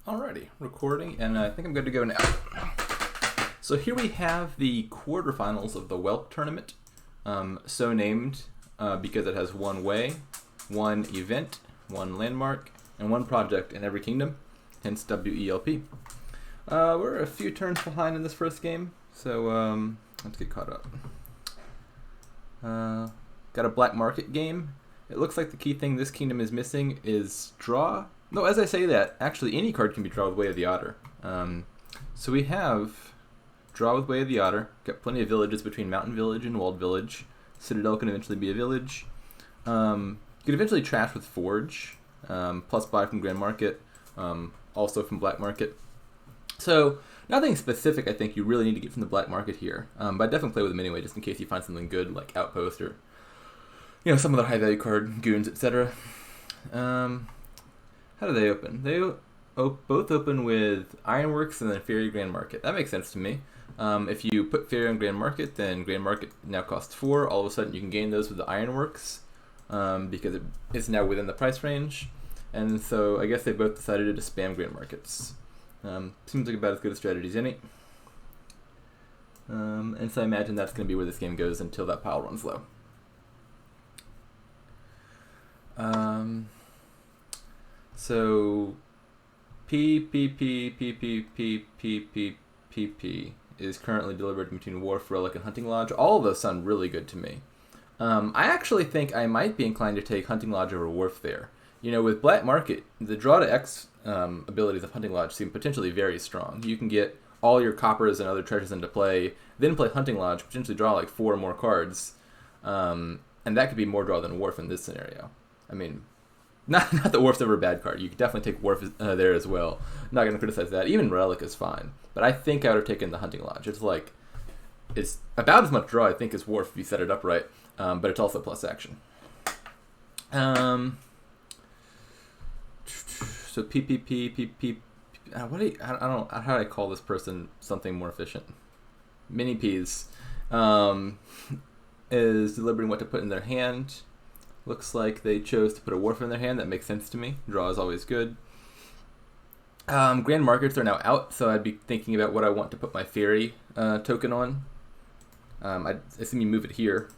Alrighty, recording, and I think I'm good to go now. So here we have the quarterfinals of the WELP tournament, so named because it has one way, one event, one landmark, and one project in every kingdom, hence WELP. We're a few turns behind in this first game, so let's get caught up. Got a black market game. It looks like the key thing this kingdom is missing is draw. No, as I say that, actually any card can be draw with Way of the Otter. So we have draw with Way of the Otter. Got plenty of villages between Mountain Village and Walled Village. Citadel can eventually be a village. You could eventually trash with Forge, plus buy from Grand Market, also from Black Market. So nothing specific I think you really need to get from the Black Market here, but I definitely play with them anyway just in case you find something good like Outpost or some other high value card, Goons, etc. How do they open? They both open with Ironworks and then Fairy Grand Market. That makes sense to me. If you put Fairy on Grand Market, then Grand Market now costs 4. All of a sudden you can gain those with the Ironworks because it's now within the price range. And so I guess they both decided to spam Grand Markets. Seems like about as good a strategy as any. And so I imagine that's going to be where this game goes until that pile runs low. So pppppppp is currently delivered between Wharf, Relic, and Hunting Lodge. All of those sound really good to me. I actually think I might be inclined to take Hunting Lodge over Wharf there. With Black Market, the draw to X abilities of Hunting Lodge seem potentially very strong. You can get all your coppers and other treasures into play, then play Hunting Lodge, potentially draw like 4 more cards, and that could be more draw than Wharf in this scenario. I mean, not that Wharf's ever a bad card. You could definitely take Wharf there as well. I'm not going to criticize that. Even Relic is fine. But I think I would have taken the Hunting Lodge. It's about as much draw, I think, as Wharf if you set it up right. But it's also plus action. So PPP. I don't know. How do I call this person something more efficient? Mini P's is deliberating what to put in their hand. Looks like they chose to put a Wharf in their hand. That makes sense to me. Draw is always good. Grand Markets are now out, so I'd be thinking about what I want to put my Fairy token on. I assume you move it here.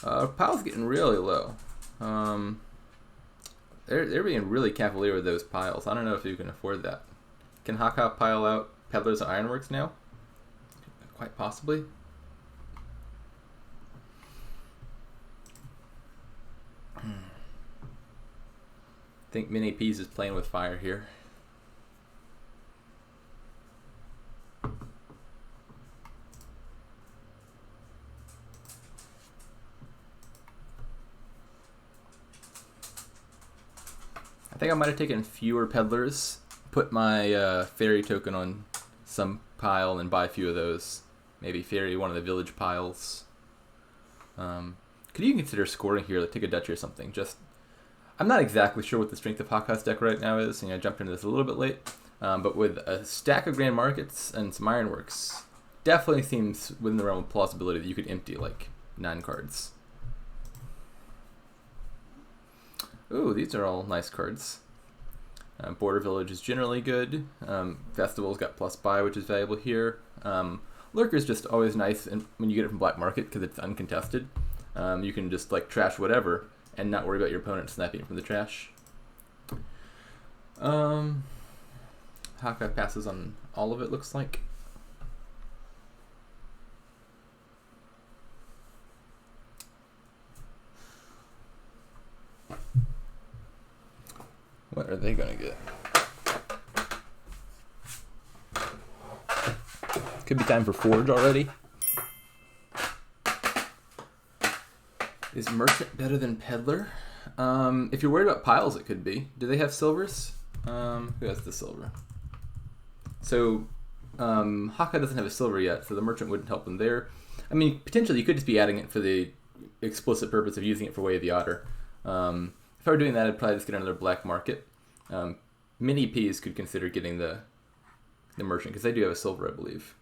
Pile's getting really low. They're being really cavalier with those piles. I don't know if you can afford that. Can Hakha pile out Peddlers and Ironworks now? Quite possibly. I think Mini P's is playing with fire here. I think I might have taken fewer Peddlers, put my Fairy token on some pile and buy a few of those. Maybe Fairy one of the village piles. Could you consider scoring here, like take a Dutch or something? I'm not exactly sure what the strength of Hakhas deck right now is. I jumped into this a little bit late. But with a stack of Grand Markets and some Ironworks, definitely seems within the realm of plausibility that you could empty like 9 cards. Ooh, these are all nice cards. Border Village is generally good. Festival's got plus buy, which is valuable here. Lurker's just always nice and when you get it from Black Market because it's uncontested. You can just like trash whatever and not worry about your opponent sniping from the trash. Hakha passes on all of it, looks like. What are they gonna get? Could be time for Forge already. Is Merchant better than Peddler? If you're worried about piles, it could be. Do they have silvers? Who has the silver? So, Hakha doesn't have a silver yet, so the Merchant wouldn't help them there. I mean, potentially you could just be adding it for the explicit purpose of using it for Way of the Otter. If I were doing that, I'd probably just get another Black Market. Mini P's could consider getting the Merchant, because they do have a silver, I believe.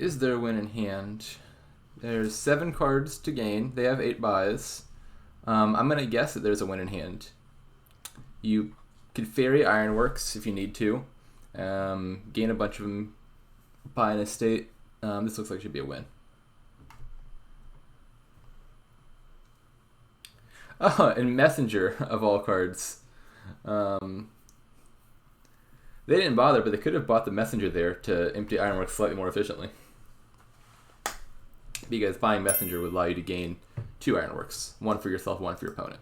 Is there a win in hand? There's 7 cards to gain. They have 8 buys. I'm going to guess that there's a win in hand. You could ferry Ironworks if you need to. Gain a bunch of them, buy an estate. This looks like it should be a win. Oh, and Messenger, of all cards. They didn't bother, but they could have bought the Messenger there to empty Ironworks slightly more efficiently. Because buying Messenger would allow you to gain 2 Ironworks. 1 for yourself, 1 for your opponent.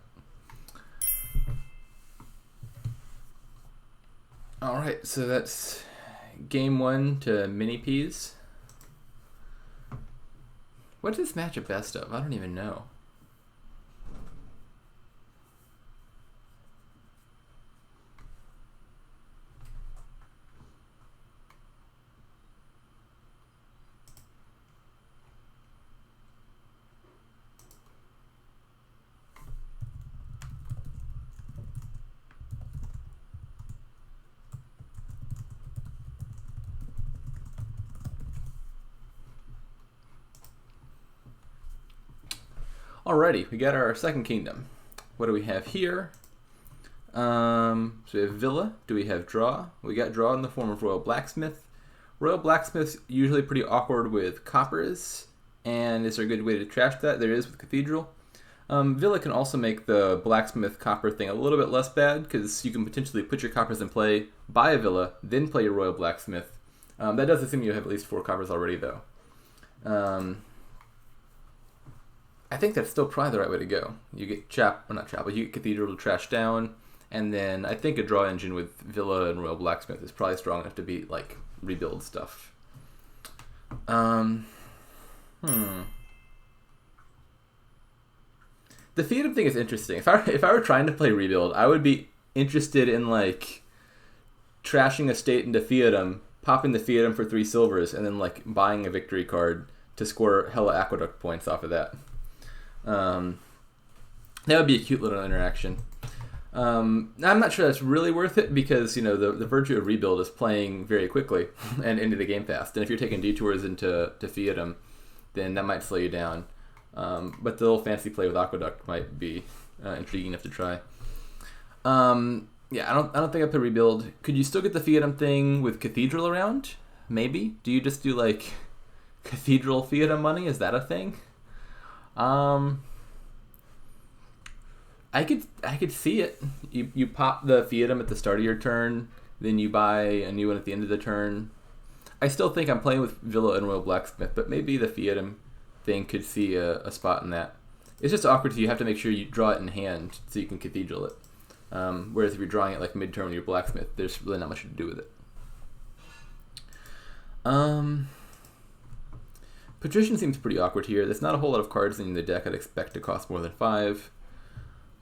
Alright, so that's game 1 to Mini Peas. What's this match a best of? I don't even know. Alrighty, we got our second kingdom. What do we have here? So we have Villa. Do we have Draw? We got Draw in the form of Royal Blacksmith. Royal Blacksmith's usually pretty awkward with coppers, and is there a good way to trash that? There is with Cathedral. Villa can also make the Blacksmith copper thing a little bit less bad, because you can potentially put your coppers in play, buy a Villa, then play your Royal Blacksmith. That does assume you have at least 4 coppers already, though. I think that's still probably the right way to go. You get you get Cathedral to trash down, and then I think a draw engine with Villa and Royal Blacksmith is probably strong enough to beat, like, rebuild stuff. The Theatem thing is interesting. If I were trying to play rebuild, I would be interested in, like, trashing a state into Theatem, popping the Theatem for 3 silvers, and then, like, buying a victory card to score hella aqueduct points off of that. That would be a cute little interaction. I'm not sure that's really worth it, because, you know, the virtue of rebuild is playing very quickly and into the game fast. And if you're taking detours into Theatem, then that might slow you down. But the little fancy play with aqueduct might be intriguing enough to try. Yeah, I don't think I put rebuild. Could you still get the Theatem thing with Cathedral around? Maybe. Do you just do, like, Cathedral Theatem money? Is that a thing? I could see it. You pop the Theatem at the start of your turn, then you buy a new one at the end of the turn. I still think I'm playing with Villa and Royal Blacksmith, but maybe the Theatem thing could see a spot in that. It's just awkward because you have to make sure you draw it in hand so you can Cathedral it. Whereas if you're drawing it like mid-turn with your Blacksmith, there's really not much to do with it. Patrician seems pretty awkward here. There's not a whole lot of cards in the deck I'd expect to cost more than 5.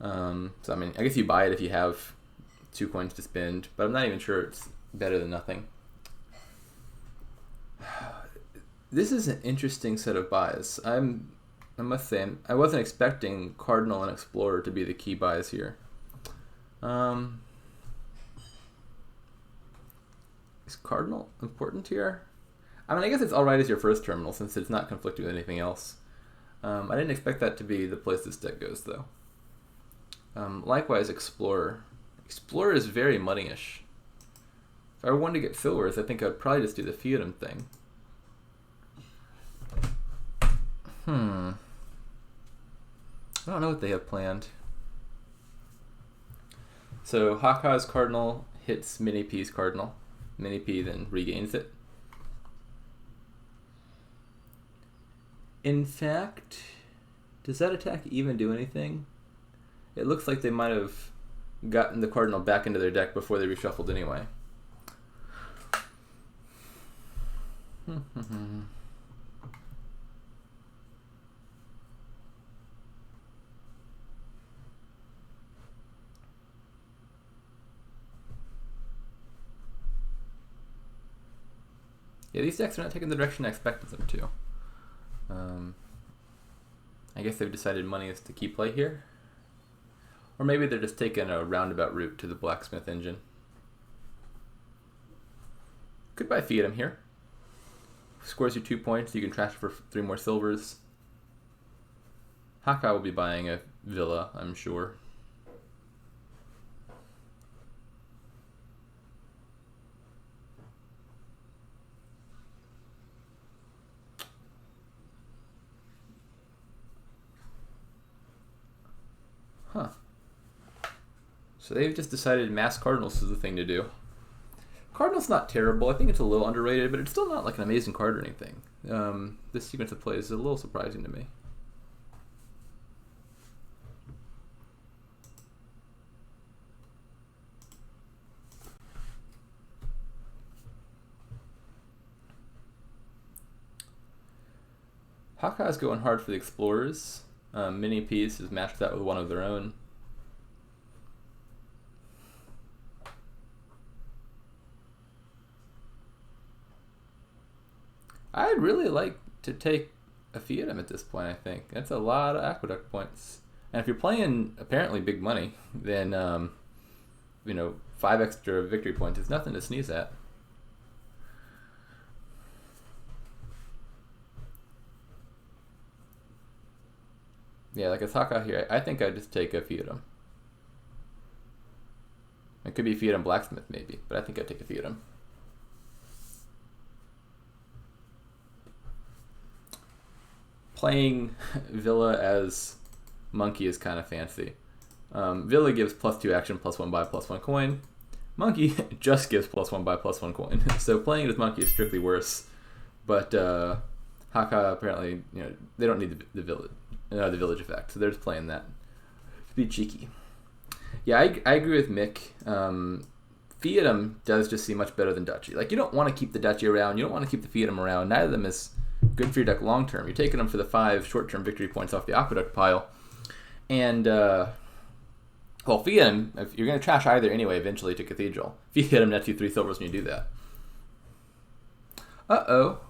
So, I mean, I guess you buy it if you have 2 coins to spend, but I'm not even sure it's better than nothing. This is an interesting set of buys. I must say, I wasn't expecting Cardinal and Explorer to be the key buys here. Is Cardinal important here? I mean, I guess it's alright as your first terminal, since it's not conflicting with anything else. I didn't expect that to be the place this deck goes, though. Likewise, Explorer. Explorer is very money-ish. If I wanted to get silvers, I think I'd probably just do the Theatem thing. I don't know what they have planned. So, Hakhas Cardinal hits Mini P's Cardinal. Mini P then regains it. In fact, does that attack even do anything? It looks like they might have gotten the Cardinal back into their deck before they reshuffled anyway. Yeah, these decks are not taking the direction I expected them to. I guess they've decided money is the key play here. Or maybe they're just taking a roundabout route to the Blacksmith engine. Could buy Theatem here. scores you 2 points. You can trash it for 3 more silvers. Hakha will be buying a villa, I'm sure. Huh. So they've just decided mass Cardinals is the thing to do. Cardinals not terrible. I think it's a little underrated, but it's still not like an amazing card or anything. This sequence of plays is a little surprising to me. Hakha is going hard for the Explorers. Mini Piece has matched that with one of their own. I'd really like to take a Fiatum at this point, I think. That's a lot of Aqueduct points. And if you're playing apparently big money, then, 5 extra victory points is nothing to sneeze at. Yeah, like a Hakha here, I think I'd just take a Fiatum. It could be Fiatum Blacksmith maybe, but I think I'd take a Fiatum. Playing Villa as Monkey is kind of fancy. Villa gives +2 action, +1 buy, +1 coin. Monkey just gives +1 buy, +1 coin. So playing it as Monkey is strictly worse. But Hakha apparently, they don't need the village effect, so they're just playing that to be cheeky. Yeah, I agree with Mick. Fiatum does just seem much better than Duchy. Like, you don't want to keep the Duchy around. You don't want to keep the Fiatum around. Neither of them is good for your deck long term. You're taking them for the 5 short-term victory points off the Aqueduct pile. And, Fiatum, if you're going to trash either anyway eventually to Cathedral. Fiatum nets you 3 silvers when you do that. Uh-oh.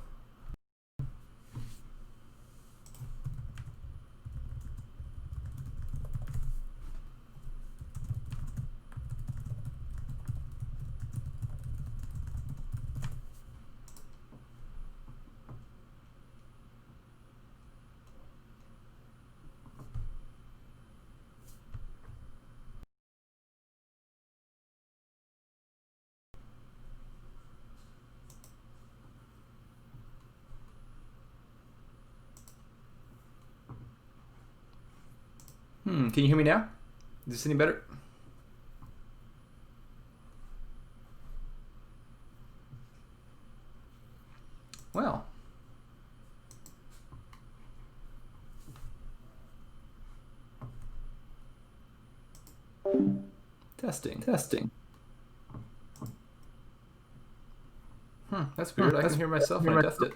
Can you hear me now? Is this any better? Well. Testing. That's weird. I can hear myself when I test it.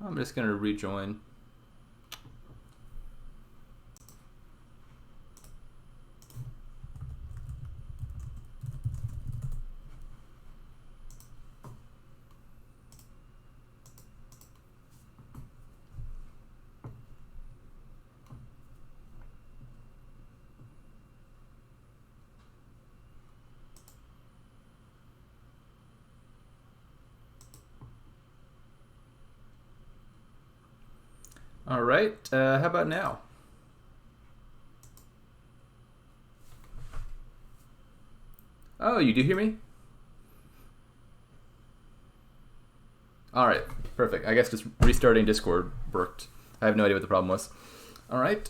I'm just going to rejoin. All right, how about now? Oh, you do hear me? All right, perfect. I guess just restarting Discord worked. I have no idea what the problem was. All right,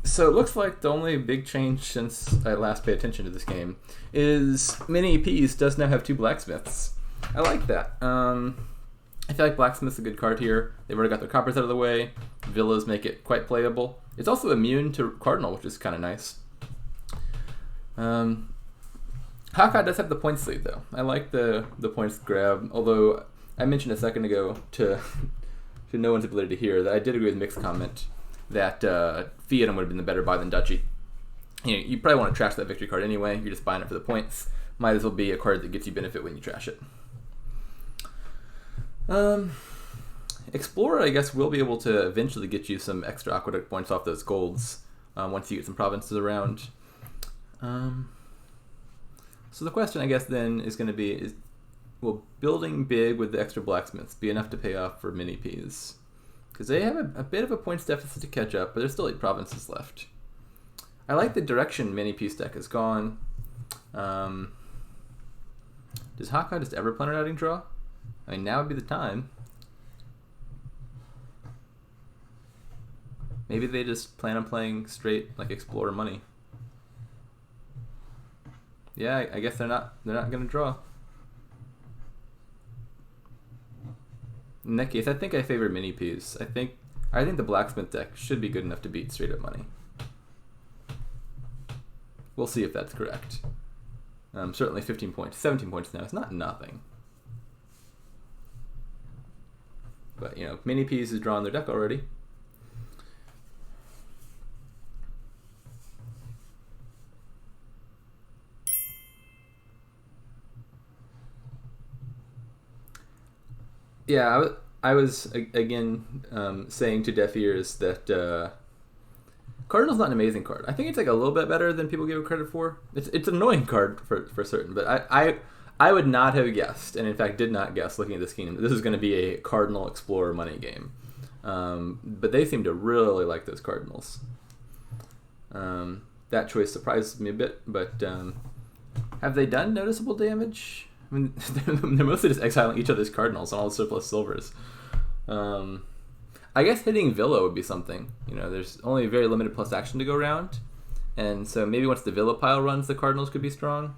so it looks like the only big change since I last paid attention to this game is Mini EPs does now have 2 blacksmiths. I like that. I feel like Blacksmith's a good card here. They've already got their coppers out of the way. Villas make it quite playable. It's also immune to Cardinal, which is kind of nice. Hakha does have the points lead, though. I like the points grab, although I mentioned a second ago to to no one's ability to hear, that I did agree with Mick's comment that Fiat would have been the better buy than Duchy. You probably want to trash that victory card anyway. You're just buying it for the points. Might as well be a card that gets you benefit when you trash it. Explorer, I guess, will be able to eventually get you some extra aqueduct points off those golds once you get some provinces around. So the question, I guess, then is going to be, will building big with the extra blacksmiths be enough to pay off for mini Ps? Because they have a bit of a points deficit to catch up, but there's still 8 provinces left. I like the direction mini P deck has gone. Does Hakha just ever plan on adding draw? I mean, now would be the time. Maybe they just plan on playing straight like Explorer money. Yeah, I guess they're not gonna draw. In that case, I think I favor mini Ps. I think the blacksmith deck should be good enough to beat straight up money. We'll see if that's correct. Certainly 15 points, 17 points now. It's not nothing. But mini Ps is drawing their deck already. Yeah, I was again saying to deaf ears that Cardinal's not an amazing card. I think it's like a little bit better than people give it credit for. It's an annoying card for certain, but I would not have guessed, and in fact did not guess looking at this game, this is going to be a Cardinal Explorer money game. But they seem to really like those Cardinals. That choice surprises me a bit, but have they done noticeable damage? I mean, they're mostly just exiling each other's Cardinals on all the surplus silvers. I guess hitting Villa would be something. There's only a very limited plus action to go around, and so maybe once the Villa pile runs, the Cardinals could be strong.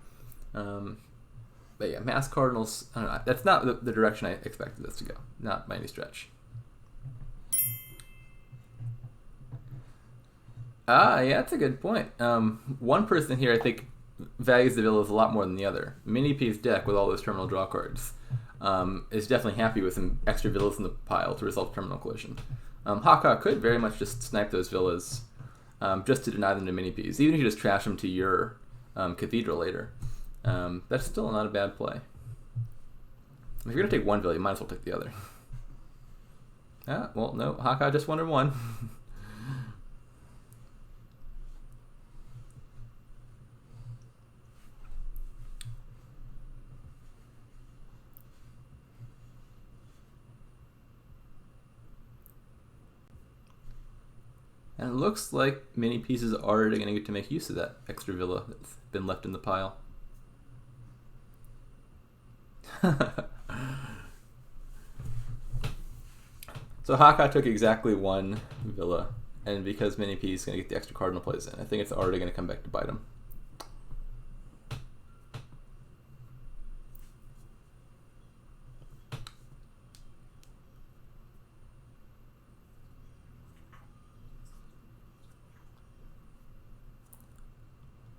But yeah, mass Cardinals, I don't know. That's not the direction I expected this to go. Not by any stretch. Yeah, that's a good point. One person here, I think, values the villas a lot more than the other. Mini P's deck with all those terminal draw cards is definitely happy with some extra villas in the pile to resolve terminal collision. Hakha could very much just snipe those villas just to deny them to Mini P's, even if you just trash them to your Cathedral later. That's still not a bad play. If you're going to take one villa, you might as well take the other. Well, no, Hakha just wanted one. And it looks like Mini Pieces are already going to get to make use of that extra villa that's been left in the pile. So Hakha took exactly one villa, and because Mini P is going to get the extra cardinal plays in, I think it's already going to come back to bite him.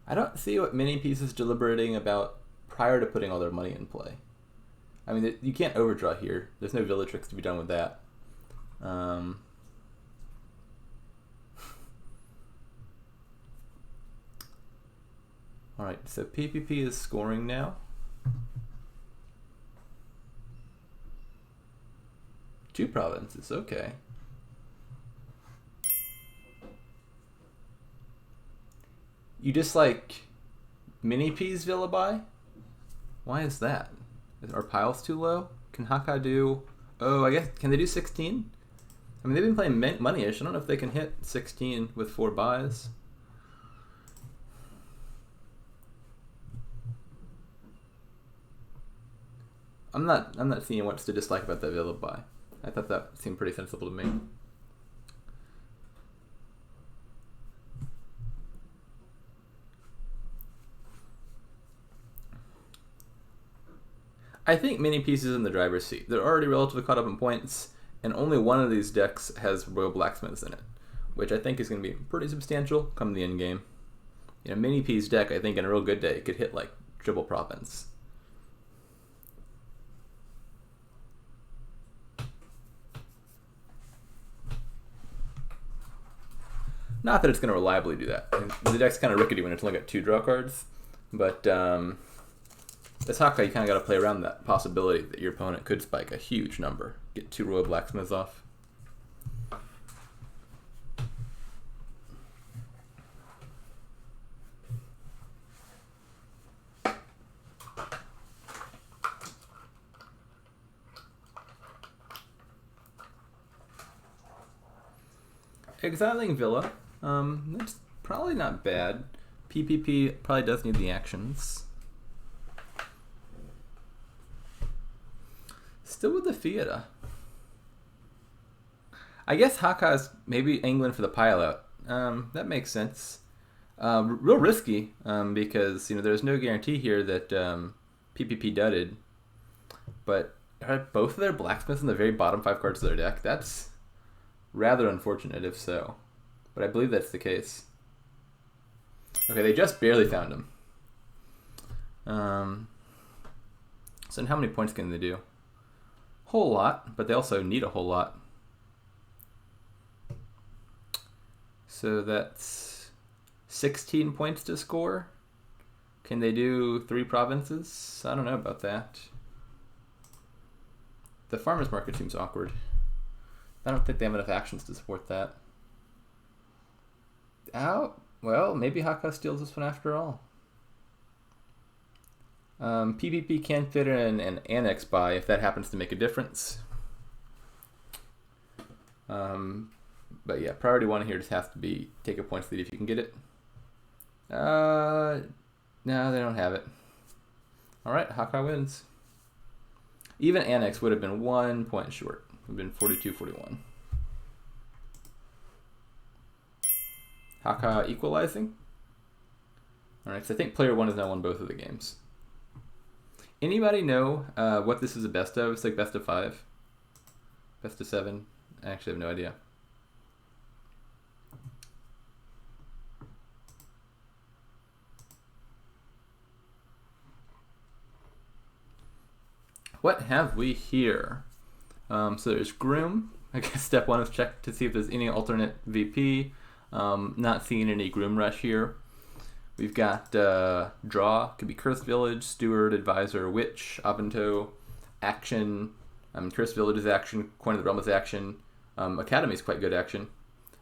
I don't see what Mini Piece is deliberating about prior to putting all their money in play. I mean, you can't overdraw here. There's no villa tricks to be done with that. Alright, so PPP is scoring now. Two provinces, okay. You dislike Mini P's villa buy? Why is that? Are piles too low? Can Hakha do... Oh, I guess... Can they do 16? I mean, they've been playing money-ish. I don't know if they can hit 16 with 4 buys. I'm not seeing what's to dislike about that villa buy. I thought that seemed pretty sensible to me. I think Mini Pieces in the driver's seat. They're already relatively caught up in points, and only one of these decks has Royal Blacksmiths in it, which I think is going to be pretty substantial come the end game. You know, Mini P's deck, I think, in a real good day, could hit like triple province. Not that it's going to reliably do that. The deck's kind of rickety when it's only got 2 draw cards, but this Hakha, you kind of got to play around that possibility that your opponent could spike a huge number, get 2 Royal Blacksmiths off. Exiling Villa, that's probably not bad. PPP probably does need the actions. Still with the Fiat. I guess Hakhas maybe England for the pilot. That makes sense. Real risky because there's no guarantee here that PPP dudded. But are both of their blacksmiths in the very bottom 5 cards of their deck? That's rather unfortunate if so. But I believe that's the case. Okay, they just barely found him. So how many points can they do? Whole lot, but they also need a whole lot. So that's 16 points to score. Can they do 3 provinces? I don't know about that. The farmer's market seems awkward. I don't think they have enough actions to support that. Well, maybe Hakhas steals this one after all. PPP can fit in an annex buy if that happens to make a difference. But yeah, priority 1 here just has to be take a points lead if you can get it. No, they don't have it. Alright, Hakha wins. Even annex would have been 1 point short. It would have been 42-41. Hakha equalizing. Alright, so I think player 1 has now won both of the games. Anybody know what this is a best of? It's like best of 5. Best of 7. I actually have no idea. What have we here? So there's Groom. I guess step 1 is check to see if there's any alternate VP. Not seeing any Groom rush here. We've got Draw, could be Cursed Village, Steward, Advisor, Witch, Avanto, Action. Cursed Village is action, Coin of the Realm is action. Academy is quite good action.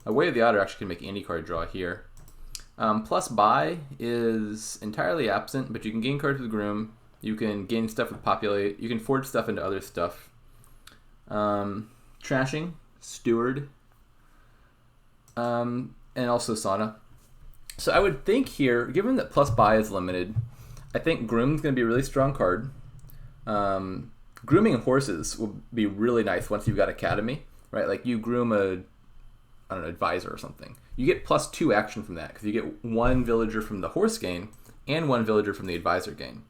Way of the Otter actually can make any card draw here. Plus Buy is entirely absent, but you can gain cards with Groom. You can gain stuff with Populate. You can forge stuff into other stuff. Trashing, Steward, and also Sauna. So I would think here, given that plus buy is limited, I think Groom's going to be a really strong card. Grooming horses will be really nice once you've got Academy, right? Like you groom an advisor or something. You get plus 2 action from that because you get 1 villager from the horse gain and 1 villager from the advisor gain.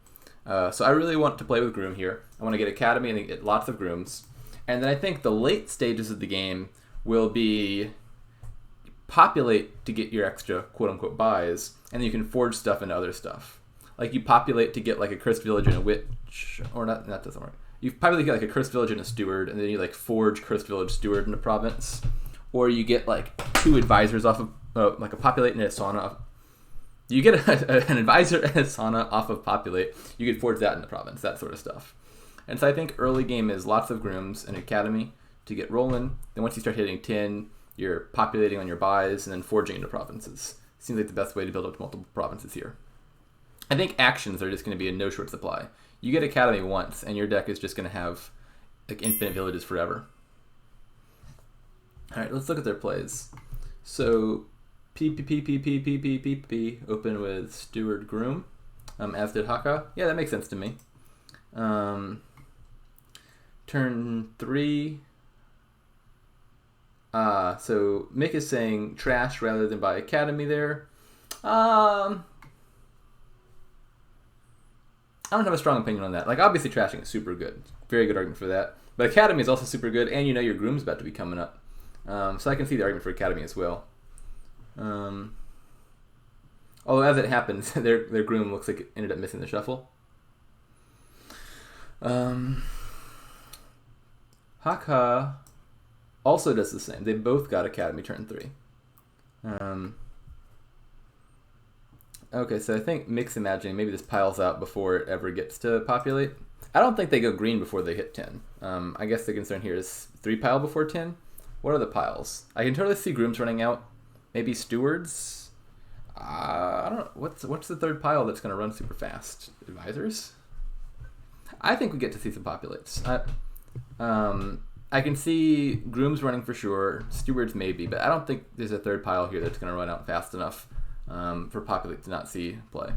So I really want to play with Groom here. I want to get Academy and get lots of Grooms. And then I think the late stages of the game will be populate to get your extra quote-unquote buys, and then you can forge stuff into other stuff. Like you populate to get like a Cursed Village and a Witch, or not, that doesn't work. You populate to get like a Cursed Village and a Steward, and then you like forge Cursed Village Steward into Province. Or you get like 2 advisors off of, like a populate and a sauna. You get an advisor and a sauna off of populate, you could forge that in the province, that sort of stuff. And so I think early game is lots of Grooms and Academy to get rolling. Then once you start hitting 10, you're populating on your buys and then forging into provinces. Seems like the best way to build up to multiple provinces here. I think actions are just going to be in no short supply. You get Academy once, and your deck is just going to have like infinite villages forever. All right, let's look at their plays. So PPPPPPPP open with Steward Groom, as did Hakha. Yeah, that makes sense to me. Turn 3. So Mick is saying trash rather than buy Academy there. I don't have a strong opinion on that. Like, obviously trashing is super good. Very good argument for that. But Academy is also super good, and your Groom's about to be coming up. So I can see the argument for Academy as well. Although as it happens, their Groom looks like it ended up missing the shuffle. Hakha also does the same. They both got Academy turn 3. Okay, so I think mix imagining, maybe this piles out before it ever gets to populate. I don't think they go green before they hit 10. I guess the concern here is 3 pile before 10. What are the piles? I can totally see grooms running out. Maybe stewards? I don't know. What's the third pile that's going to run super fast? Advisors? I think we get to see some populates. I can see grooms running for sure. Stewards maybe, but I don't think there's a third pile here that's going to run out fast enough for populate to not see play.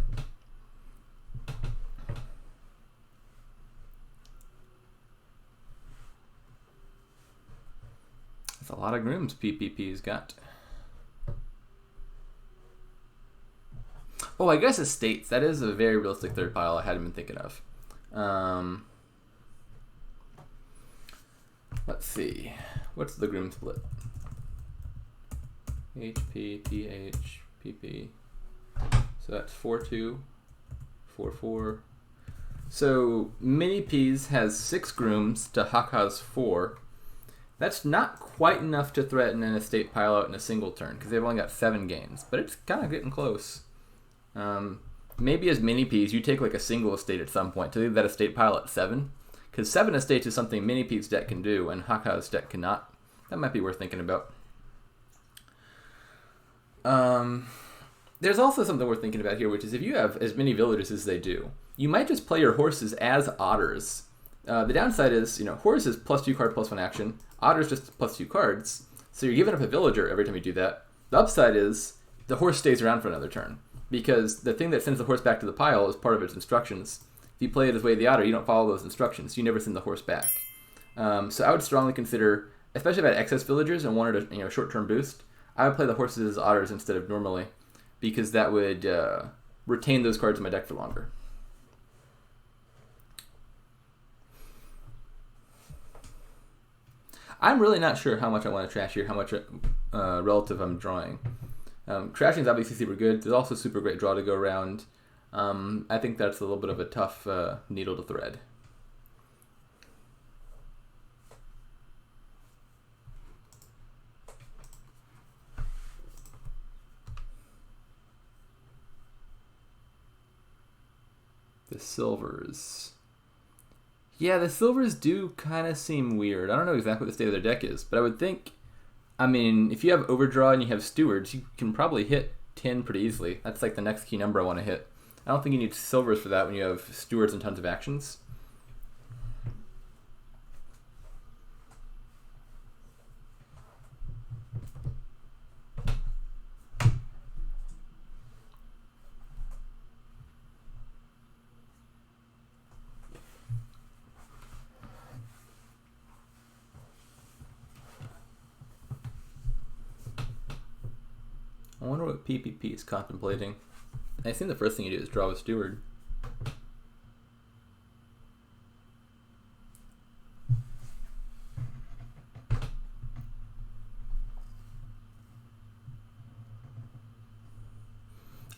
That's a lot of grooms PPP's got. Oh, I guess estates. That is a very realistic third pile I hadn't been thinking of. Let's see. What's the groom split? HP, PH, PP. So that's 4-2, 4-4. So Mini P's has 6 grooms to Hakhas 4. That's not quite enough to threaten an estate pile out in a single turn because they've only got 7 games, but it's kind of getting close. Maybe as Mini P's, you take like a single estate at some point to leave that estate pile at 7. Because 7 estates is something Mini P's deck can do and Hakha's deck cannot. That might be worth thinking about. There's also something worth thinking about here, which is if you have as many villagers as they do, you might just play your horses as otters. The downside is, horse is +2 card +1 action. Otter is just +2 cards. So you're giving up a villager every time you do that. The upside is the horse stays around for another turn. Because the thing that sends the horse back to the pile is part of its instructions. If you play it as Way of the Otter, you don't follow those instructions. You never send the horse back. So I would strongly consider, especially if I had excess villagers and wanted a short-term boost, I would play the horses as otters instead of normally, because that would retain those cards in my deck for longer. I'm really not sure how much I want to trash here, how much relative I'm drawing. Trashing is obviously super good. There's also super great draw to go around. I think that's a little bit of a tough needle to thread. The silvers. Yeah, the silvers do kind of seem weird. I don't know exactly what the state of their deck is, but I would think, if you have overdraw and you have stewards, you can probably hit 10 pretty easily. That's like the next key number I want to hit. I don't think you need silvers for that when you have stewards and tons of actions. I wonder what PPP is contemplating. I assume the first thing you do is draw a steward.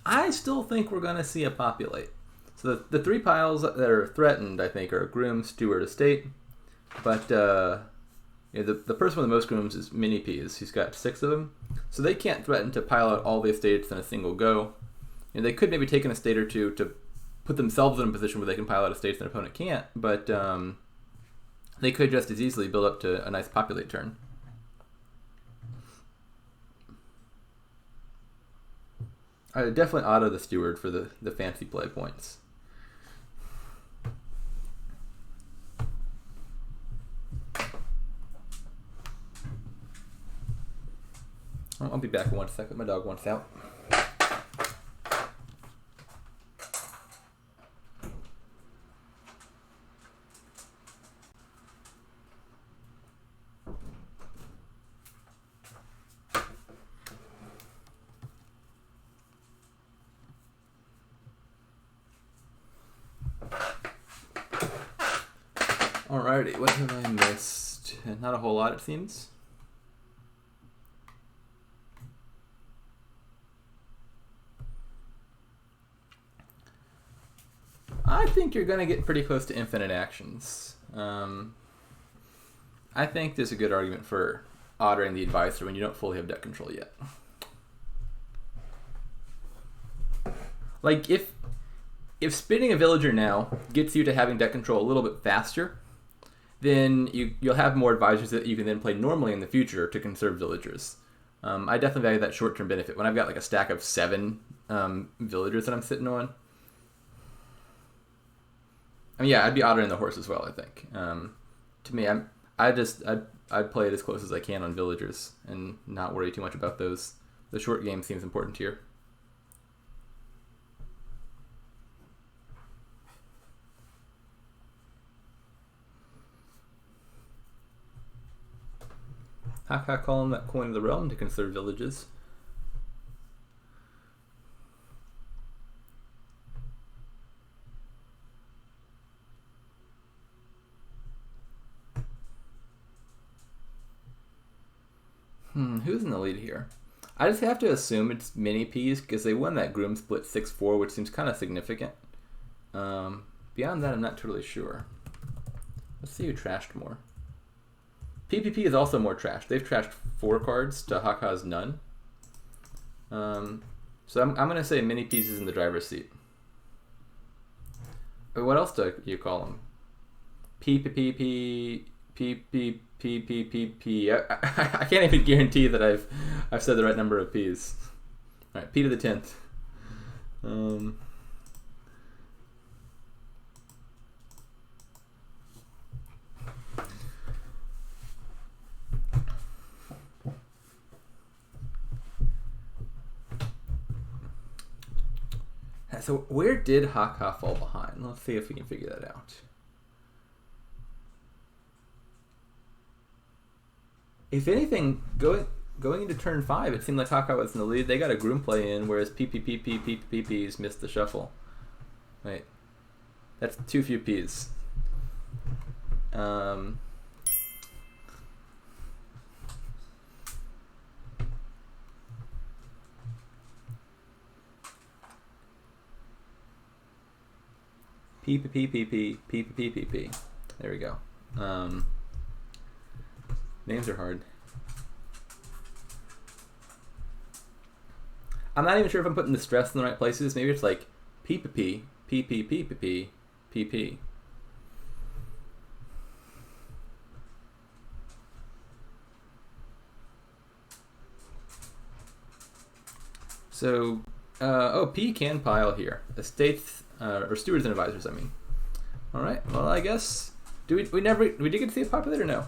I still think we're going to see a populate. So the 3 piles that are threatened, I think, are groom, steward, estate. But the person with the most grooms is Mini P's. He's got 6 of them. So they can't threaten to pile out all the estates in a single go. They could maybe take an estate or two to put themselves in a position where they can pile out estates and an opponent can't, but they could just as easily build up to a nice populate turn. I would definitely auto the steward for the fancy play points. I'll be back in 1 second. My dog wants out. Alrighty, what have I missed? Not a whole lot, it seems. I think you're going to get pretty close to infinite actions. I think there's a good argument for ordering the advisor when you don't fully have deck control yet. Like if spinning a villager now gets you to having deck control a little bit faster, then you'll have more advisors that you can then play normally in the future to conserve villagers. I definitely value that short-term benefit. When I've got like a stack of 7 villagers that I'm sitting on, I mean, yeah, I'd be ottering the horse as well, I think. To me, I'd play it as close as I can on villagers and not worry too much about those. The short game seems important here. Hakha calling that coin of the realm to conserve villages. Who's in the lead here? I just have to assume it's Mini P's because they won that Groom split 6-4, which seems kind of significant. Beyond that, I'm not totally sure. Let's see who trashed more. PPP is also more trashed. They've trashed 4 cards to Hakhas none. So I'm going to say Mini P's is in the driver's seat. But what else do you call them? PPP. I can't even guarantee that I've said the right number of P's. All right, P to the 10th. So where did Hakha fall behind? Let's see if we can figure that out. If anything, going into turn 5, it seemed like Hakha was in the lead. They got a Groom play in, whereas PPPs missed the shuffle. Wait, that's too few Ps. PPPPP. There we go. Names are hard. I'm not even sure if I'm putting the stress in the right places. Maybe it's like PPP, PPPPP, PP. So, P can pile here. Estates, or stewards and advisors, I mean. Alright, well, I guess, we did get to see it populate or no?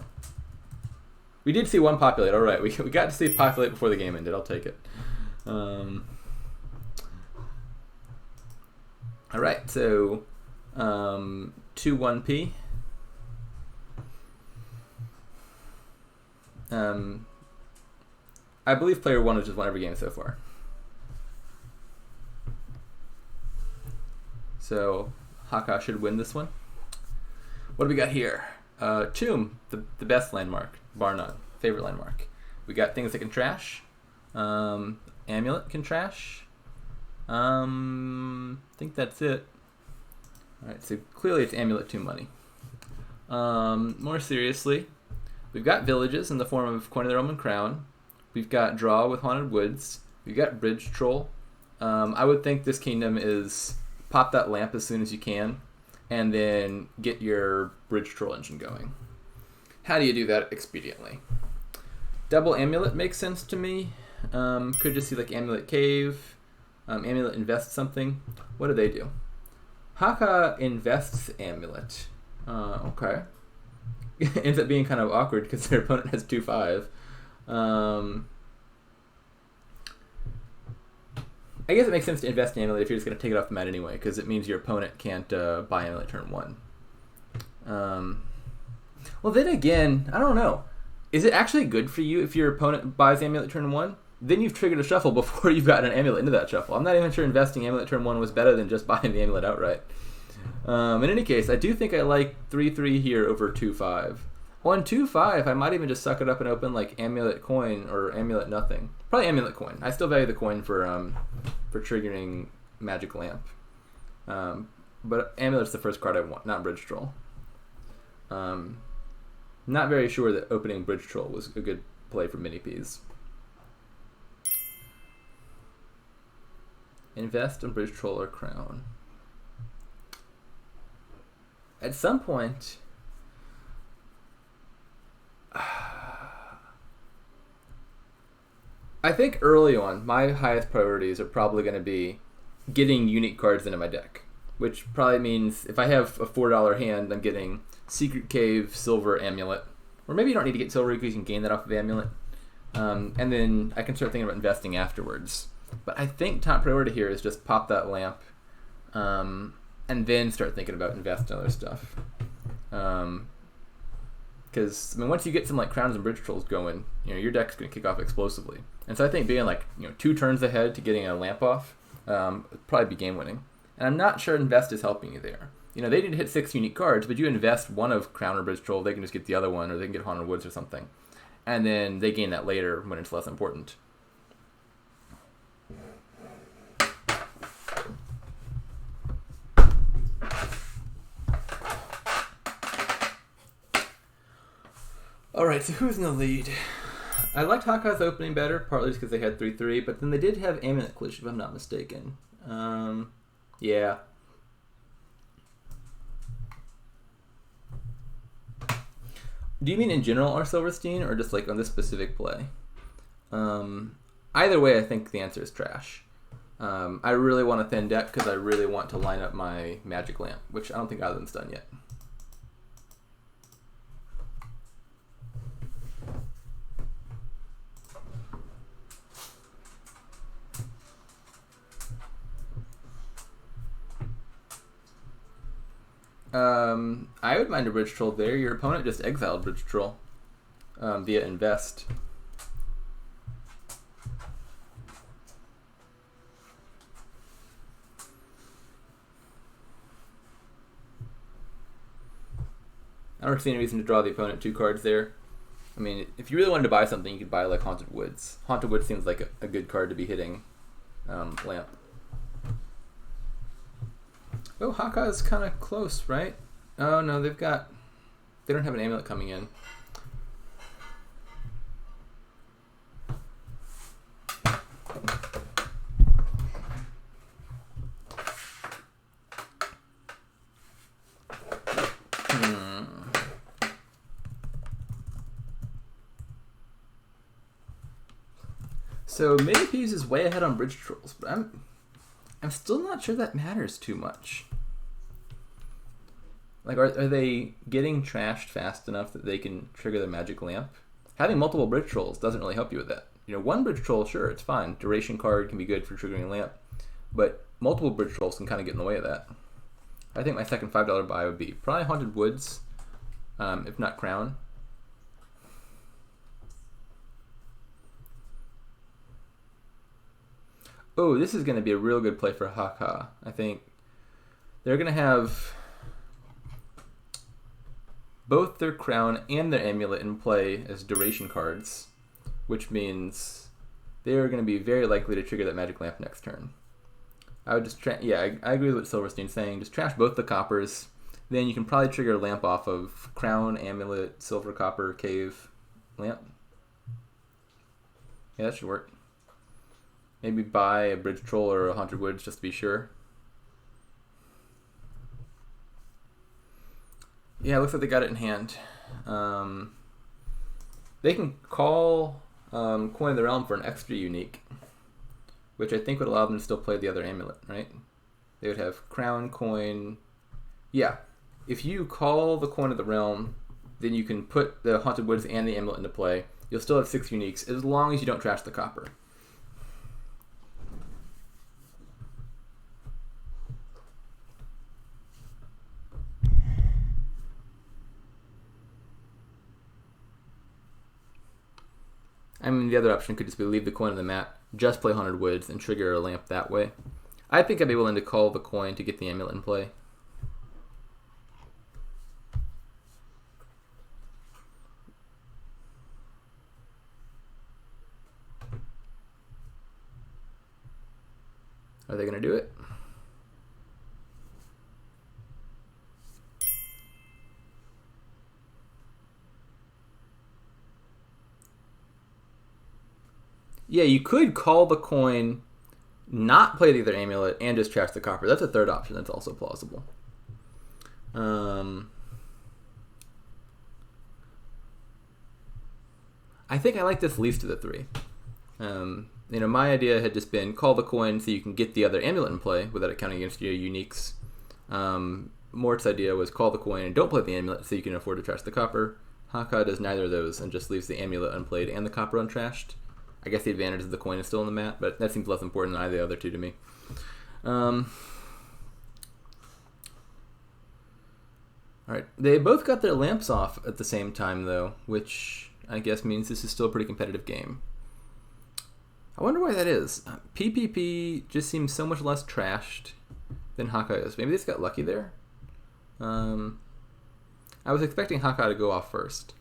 We did see one populate, alright. We got to see it populate before the game ended, I'll take it. Alright, so, 2-1P. I believe player 1 has just won every game so far. So, Hakha should win this one. What do we got here? Tomb, the best landmark, bar none. Favorite landmark. We got things that can trash. Amulet can trash. I think that's it. Alright, so clearly it's Amulet Tomb money. More seriously, we've got villages in the form of Coin of the Roman Crown. We've got Draw with Haunted Woods. We've got Bridge Troll. I would think this kingdom is pop that lamp as soon as you can, and then get your Bridge Troll engine going. How do you do that expediently? Double Amulet makes sense to me. Could just see like Amulet Cave, Amulet Invest something. What do they do? Hakha invests Amulet. Okay. Ends up being kind of awkward because their opponent has 2-5. I guess it makes sense to invest in Amulet if you're just going to take it off the mat anyway, because it means your opponent can't buy Amulet turn 1. Well, then again, I don't know. Is it actually good for you if your opponent buys Amulet turn 1? Then you've triggered a shuffle before you've gotten an Amulet into that shuffle. I'm not even sure investing Amulet turn 1 was better than just buying the Amulet outright. In any case, I do think I like 3-3 here over 2-5. On 2-5, I might even just suck it up and open like Amulet Coin or Amulet Nothing. Probably Amulet Coin. I still value the coin for triggering Magic Lamp. But Amulet's the first card I want, not Bridge Troll. Not very sure that opening Bridge Troll was a good play for Mini Ps. Invest in Bridge Troll or Crown. At some point, I think early on, my highest priorities are probably going to be getting unique cards into my deck, which probably means if I have a $4 hand, I'm getting Secret Cave, Silver, Amulet. Or maybe you don't need to get Silver because you can gain that off of Amulet. And then I can start thinking about investing afterwards. But I think top priority here is just pop that lamp, and then start thinking about investing in other stuff. Because once you get some like Crowns and Bridge Trolls going, your deck's going to kick off explosively. And so I think being like 2 turns ahead to getting a lamp off would probably be game winning. And I'm not sure invest is helping you there. They need to hit 6 unique cards, but you invest one of Crown or Bridge Troll, they can just get the other one, or they can get Haunted Woods or something. And then they gain that later when it's less important. Alright, so who's in the lead? I liked Hakhas opening better, partly just because they had 3-3, but then they did have Amulet Collision, if I'm not mistaken. Yeah. Do you mean in general or Silverstein, or just like on this specific play? Either way, I think the answer is trash. I really want a thin deck because I really want to line up my Magic Lamp, which I don't think either of them's done yet. I would mind a Bridge Troll there. Your opponent just exiled Bridge Troll via invest. I don't see any reason to draw the opponent 2 cards there. I mean, if you really wanted to buy something, you could buy like Haunted Woods. Haunted Woods seems like a good card to be hitting Lamp. Oh, Hakha is kind of close, right? Oh no, they don't have an amulet coming in. So Mini Peas is way ahead on Bridge Trolls, but I'm still not sure that matters too much. Like, are they getting trashed fast enough that they can trigger the Magic Lamp? Having multiple Bridge Trolls doesn't really help you with that. One Bridge Troll, sure, it's fine. Duration card can be good for triggering a Lamp, but multiple Bridge Trolls can kind of get in the way of that. I think my second $5 buy would be probably Haunted Woods, if not Crown. Oh, this is going to be a real good play for Hakha. I think they're going to have both their Crown and their Amulet in play as duration cards, which means they are going to be very likely to trigger that Magic Lamp next turn. I would just I agree with what Silverstein's saying. Just trash both the coppers. Then you can probably trigger a Lamp off of Crown, Amulet, Silver, Copper, Cave, Lamp. Yeah, that should work. Maybe buy a Bridge Troll or a Haunted Woods just to be sure. Yeah, it looks like they got it in hand. They can call Coin of the Realm for an extra unique, which I think would allow them to still play the other amulet, right? They would have Crown, Coin. Yeah, if you call the Coin of the Realm, then you can put the Haunted Woods and the amulet into play. You'll still have 6 uniques as long as you don't trash the copper. I mean, the other option could just be leave the coin on the mat, just play Haunted Woods, and trigger a lamp that way. I think I'd be willing to call the coin to get the amulet in play. Are they going to do it? Yeah, you could call the coin not play the other amulet and just trash the copper. That's a third option that's also plausible. I think I like this least of the three. My idea had just been call the coin so you can get the other amulet in play without it counting against your uniques. Mort's idea was call the coin and don't play the amulet so you can afford to trash the copper. Hakha does neither of those and just leaves the amulet unplayed and the copper untrashed. I guess the advantage of the coin is still in the mat, but that seems less important than either of the other two to me. Alright, they both got their lamps off at the same time though, which I guess means this is still a pretty competitive game. I wonder why that is. PPP just seems so much less trashed than Hakha is. Maybe they just got lucky there? I was expecting Hakha to go off first.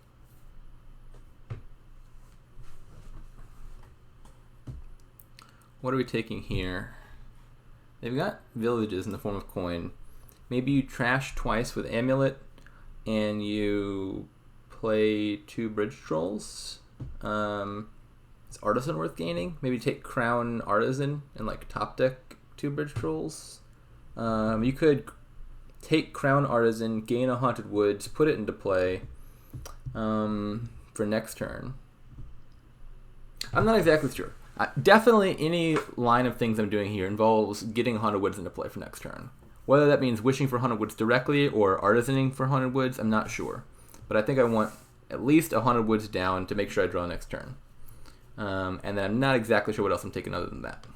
What are we taking here? They've got villages in the form of coin. Maybe you trash twice with amulet and you play 2 bridge trolls. Is artisan worth gaining? Maybe take crown artisan and like top deck 2 bridge trolls. You could take crown artisan, gain a haunted woods, put it into play for next turn. I'm not exactly sure. Definitely any line of things I'm doing here involves getting haunted woods into play for next turn. Whether that means wishing for haunted woods directly or artisaning for haunted woods, I'm not sure. But I think I want at least a haunted woods down to make sure I draw next turn. And then I'm not exactly sure what else I'm taking other than that.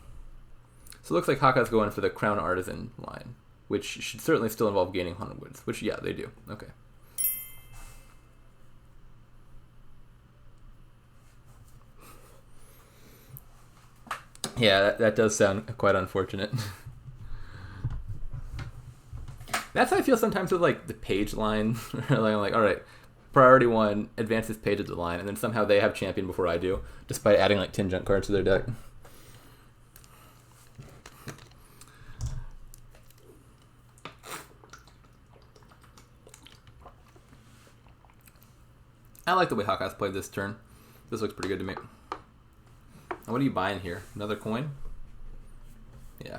So it looks like Hakha's going for the crown artisan line, which should certainly still involve gaining haunted woods, which, yeah, they do. Okay. Yeah, that does sound quite unfortunate. That's how I feel sometimes with like the page line. Like, I'm like, all right, priority 1, advance this page of the line, and then somehow they have champion before I do, despite adding like 10 junk cards to their deck. I like the way Hakhas played this turn. This looks pretty good to me. And what are you buying here? Another coin? Yeah.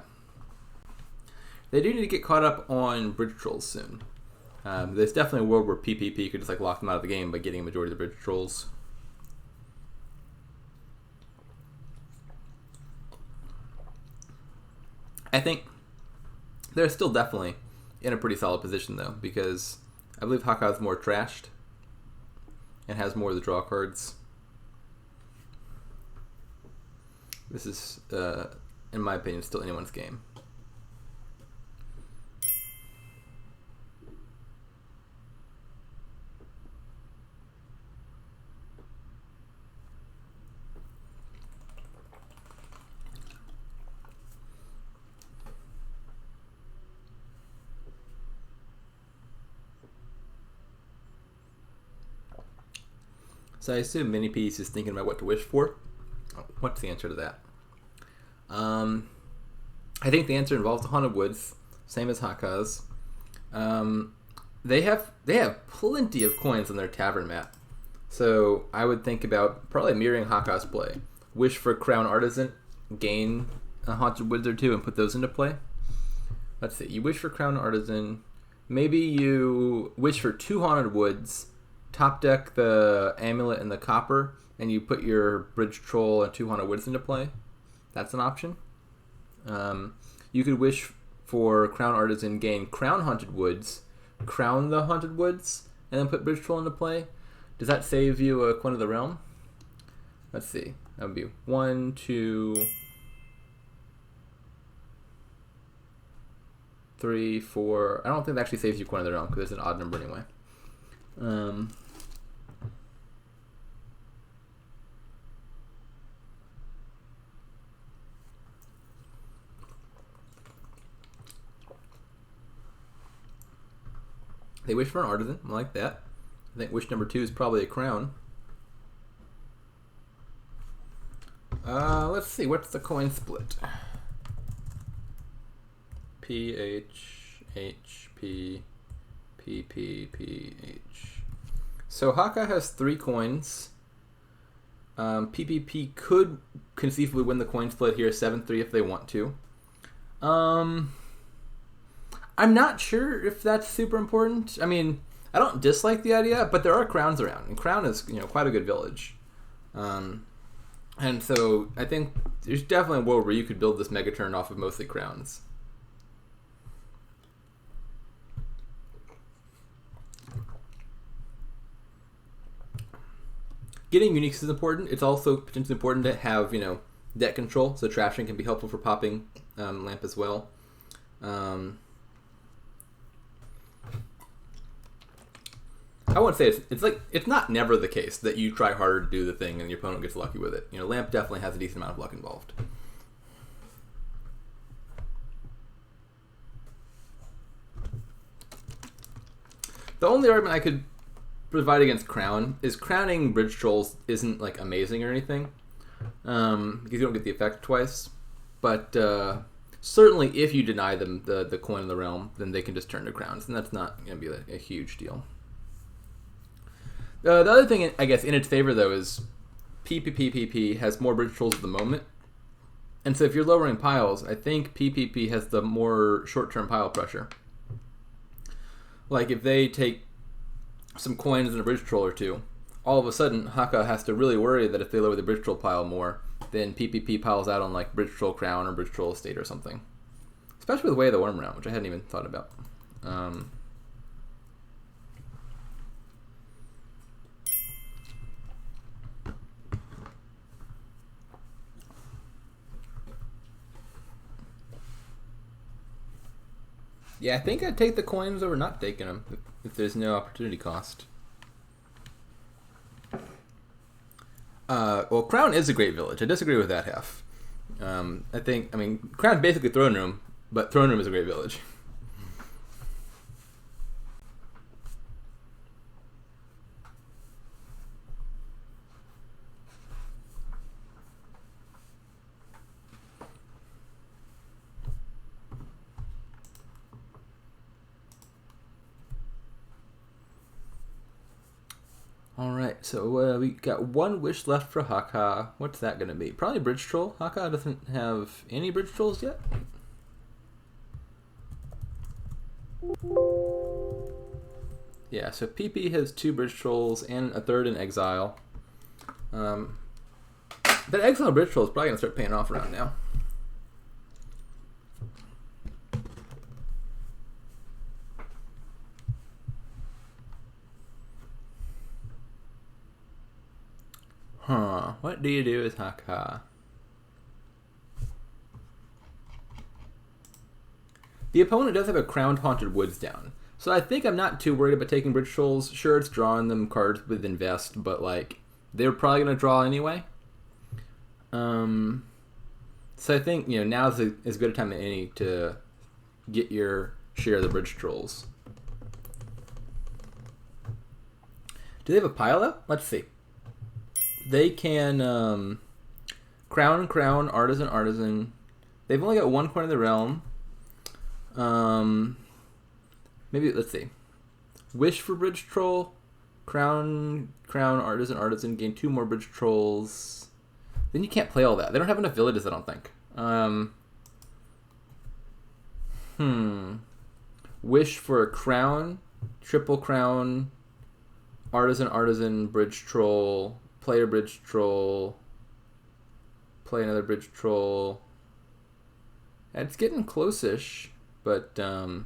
They do need to get caught up on bridge trolls soon. There's definitely a world where PPP could just like lock them out of the game by getting a majority of the bridge trolls. I think they're still definitely in a pretty solid position though, because I believe Hakha is more trashed and has more of the draw cards. This is, in my opinion, still anyone's game. So I assume Mini Piece is thinking about what to wish for. What's the answer to that? I think the answer involves the Haunted Woods, same as Hakhas. They have plenty of coins on their tavern map, so I would think about probably mirroring Hakhas play. Wish for Crown Artisan, gain a Haunted Woods or 2, and put those into play. Let's see. You wish for Crown Artisan. Maybe you wish for 2 Haunted Woods, top deck the Amulet and the Copper, and you put your Bridge Troll and 2 Haunted Woods into play. That's an option. You could wish for Crown Artisan, gain Crown Haunted Woods, crown the Haunted Woods, and then put Bridge Troll into play. Does that save you a Coin of the Realm? Let's see. That would be 1, 2, 3, 4. I don't think that actually saves you Coin of the Realm because there's an odd number anyway. They wish for an artisan. I like that. I think wish number 2 is probably a crown. Let's see. What's the coin split? P, H, H, P, P, P, P, H. So Hakha has 3 coins. PPP could conceivably win the coin split here, 7-3 if they want to. I'm not sure if that's super important. I mean, I don't dislike the idea, but there are crowns around, and Crown is quite a good village. And so I think there's definitely a world where you could build this mega turn off of mostly crowns. Getting uniques is important. It's also potentially important to have, deck control, so trashing can be helpful for popping lamp as well. I wouldn't say it's not never the case that you try harder to do the thing and your opponent gets lucky with it. Lamp definitely has a decent amount of luck involved. The only argument I could provide against Crown is crowning bridge trolls isn't amazing or anything, because you don't get the effect twice. But certainly, if you deny them the coin in the realm, then they can just turn to crowns, and that's not going to be a huge deal. The other thing, I guess, in its favor though is PPPPP has more bridge trolls at the moment, and so if you're lowering piles, I think PPP has the more short-term pile pressure. Like if they take some coins and a bridge troll or two, all of a sudden Hakha has to really worry that if they lower the bridge troll pile more, then PPP piles out on bridge troll crown or bridge troll estate or something. Especially with Way of the Worm around, which I hadn't even thought about. Yeah, I think I'd take the coins over not taking them if there's no opportunity cost. Well, Crown is a great village. I disagree with that half. Crown's basically Throne Room, but Throne Room is a great village. Alright, so we got one wish left for Hakha. What's that going to be? Probably Bridge Troll. Hakha doesn't have any Bridge Trolls yet. Yeah, so PP has 2 Bridge Trolls and a third in Exile. That Exile Bridge Troll is probably going to start paying off around now. What do you do with Hakha? The opponent does have a Crowned Haunted Woods down, so I think I'm not too worried about taking Bridge Trolls. Sure, it's drawing them cards with Invest, but they're probably going to draw anyway. So I think now's as good a time as any to get your share of the Bridge Trolls. Do they have a pile up? Let's see. They can crown, artisan. They've only got 1 coin in the realm. Maybe let's see. Wish for Bridge Troll, crown, artisan. Gain 2 more Bridge Trolls. Then you can't play all that. They don't have enough villages, I don't think. Wish for a crown, triple crown, artisan, Bridge Troll. Play a Bridge Troll. Play another Bridge Troll. It's getting close-ish, but yeah,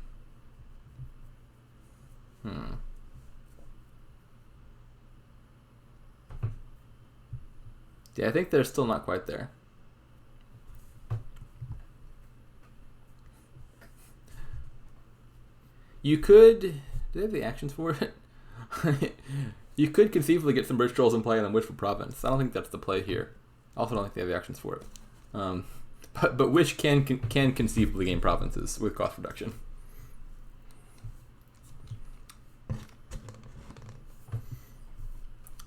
I think they're still not quite there. You could... Do they have the actions for it? You could conceivably get some Bridge Trolls and play and then Wish for Province. I don't think that's the play here. I also don't think they have the actions for it. But Wish can conceivably gain provinces with cost reduction.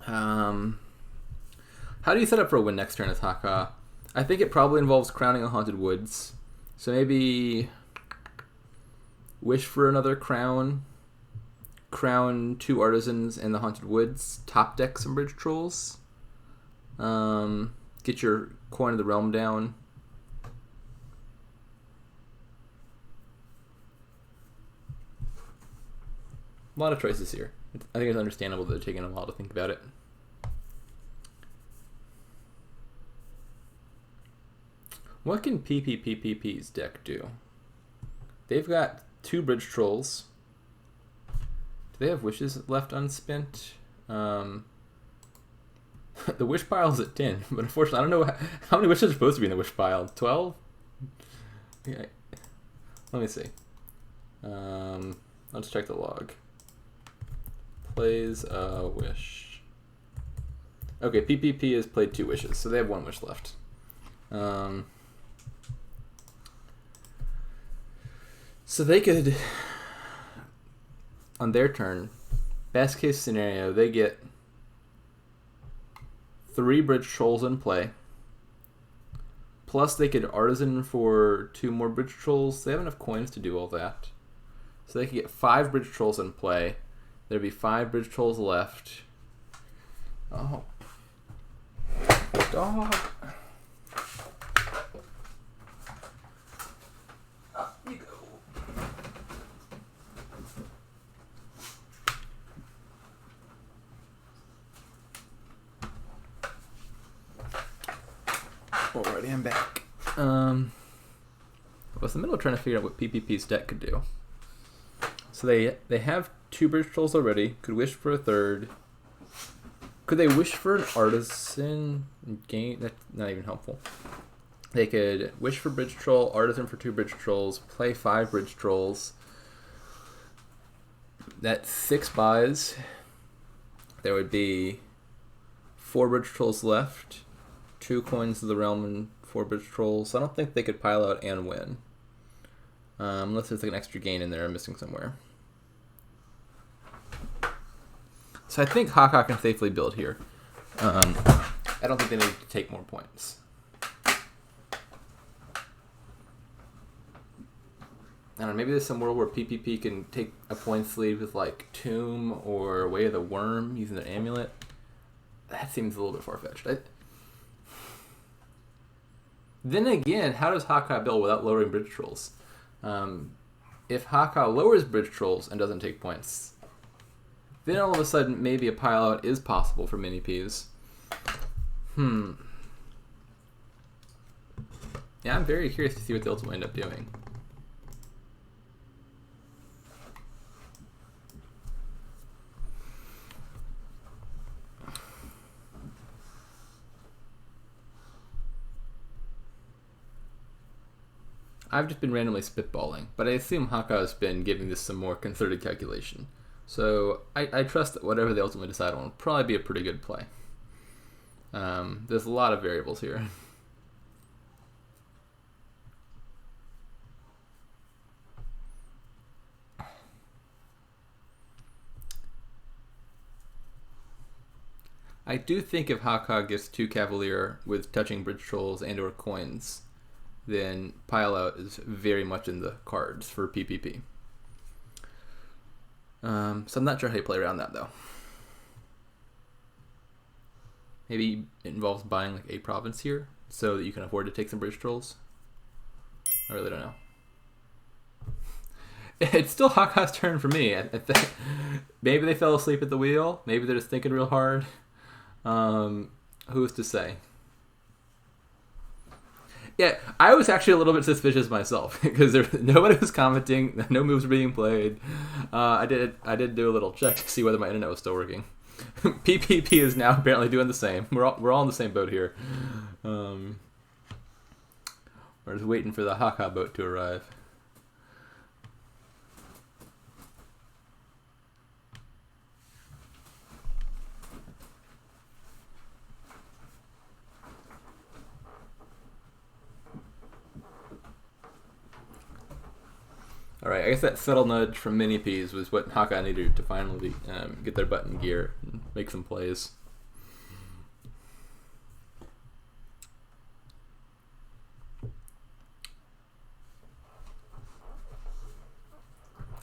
How do you set up for a win next turn as Hakha? I think it probably involves crowning a Haunted Woods. So maybe Wish for another crown. Crown 2 artisans and the Haunted Woods. Top deck some Bridge Trolls. Get your coin of the realm down. A lot of choices here. I think it's understandable that they're taking a while to think about it. What can pppppp's deck do? They've got 2 bridge trolls. Do they have wishes left unspent? The wish pile is at 10, but unfortunately, I don't know how many wishes are supposed to be in the wish pile. 12? Okay. Let me see. Let's check the log. Plays a wish. Okay, PPP has played 2 wishes, so they have 1 wish left. So they could, on their turn, best case scenario, they get 3 bridge trolls in play. Plus they could artisan for 2 more bridge trolls. They have enough coins to do all that. So they could get 5 bridge trolls in play. There'd be 5 bridge trolls left. Oh. Dog. Up you go. Alrighty, I'm back. I was in the middle of trying to figure out what PPP's deck could do. So they have 2 bridge trolls already. Could wish for a 3rd. Could they wish for an artisan gain? That's not even helpful. They could wish for bridge troll, artisan for 2 bridge trolls, play 5 bridge trolls. That's 6 buys. There would be 4 bridge trolls left, 2 coins of the realm, and 4 bridge trolls. I don't think they could pile out and win. Unless there's like an extra gain in there I'm missing somewhere. So I think Hakha can safely build here. I don't think they need to take more points. I don't know, maybe there's some world where PPP can take a points lead with like Tomb or Way of the Worm using their amulet. That seems a little bit far-fetched. Then again, how does Hakha build without lowering bridge trolls? If Hakha lowers bridge trolls and doesn't take points, then all of a sudden maybe a pile out is possible for mini Ps. Yeah, I'm very curious to see what they'll end up doing. I've just been randomly spitballing, but I assume Hakha has been giving this some more concerted calculation. So I trust that whatever they ultimately decide on will probably be a pretty good play. There's a lot of variables here. I do think if Hakha gets 2 Cavalier with touching bridge trolls and or coins, then pile out is very much in the cards for PPP. So I'm not sure how you play around that though. Maybe it involves buying like a province here so that you can afford to take some bridge trolls. I really don't know. It's still Hakha's turn for me. Maybe they fell asleep at the wheel. Maybe they're just thinking real hard. Who's to say? Yeah, I was actually a little bit suspicious myself because nobody was commenting, no moves were being played. I did do a little check to see whether my internet was still working. PPP is now apparently doing the same. We're all in the same boat here. We're just waiting for the Hakha boat to arrive. Alright, I guess that subtle nudge from Mini Ps was what Hakha needed to finally get their butt in gear and make some plays.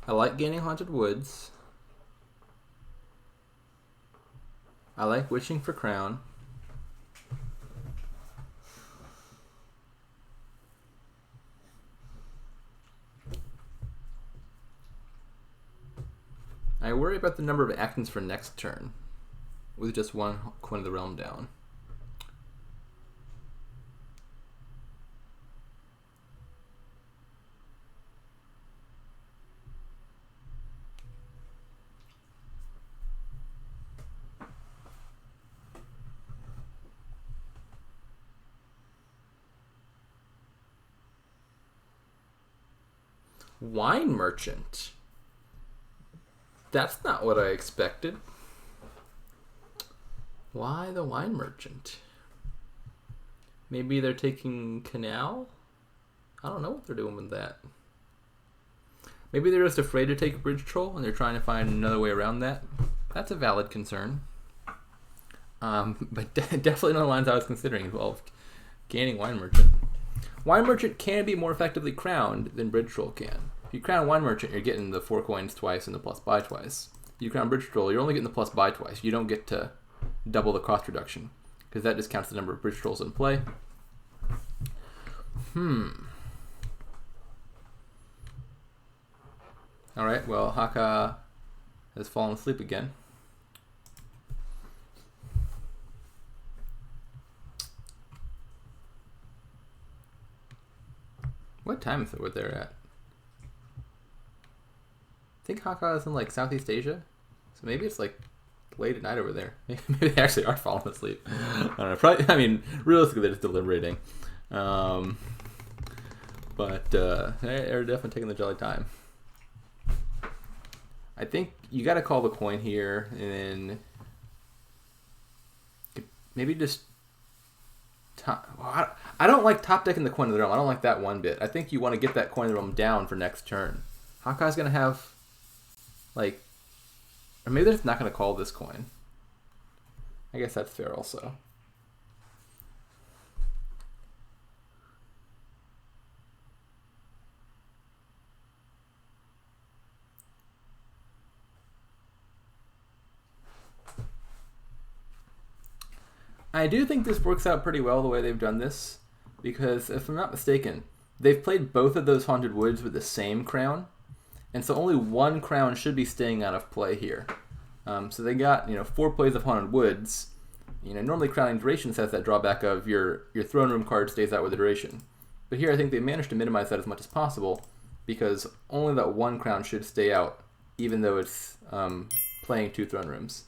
I like gaining Haunted Woods. I like wishing for Crown. I worry about the number of actions for next turn with just one Coin of the Realm down. Wine Merchant. That's not what I expected. Why the Wine Merchant? Maybe they're taking Canal? I don't know what they're doing with that. Maybe they're just afraid to take a Bridge Troll and they're trying to find another way around that. That's a valid concern. But definitely not the lines I was considering involved gaining Wine Merchant. Wine Merchant can be more effectively crowned than Bridge Troll can. If you crown Wine Merchant, you're getting the 4 coins twice and the plus buy twice. If you crown Bridge Troll, you're only getting the plus buy twice. You don't get to double the cost reduction, because that just counts the number of Bridge Trolls in play. Alright, well, Hakha has fallen asleep again. What time is it where they're at? I think Hakha is in like Southeast Asia, so maybe it's like late at night over there. Maybe they actually are falling asleep. I don't know. Probably. I mean, realistically, they're just deliberating. But they're definitely taking the jolly time. I think you got to call the coin here, and then maybe just. I don't like top decking the Coin of the Realm. I don't like that one bit. I think you want to get that Coin of the Realm down for next turn. Hakha's going to have, like, or maybe they're just not going to call this coin. I guess that's fair also. I do think this works out pretty well the way they've done this, because if I'm not mistaken, they've played both of those Haunted Woods with the same crown, and so only one crown should be staying out of play here. So they got 4 plays of Haunted Woods. Normally crowning durations has that drawback of your throne room card stays out with the duration, but here I think they managed to minimize that as much as possible, because only that one crown should stay out, even though it's playing 2 throne rooms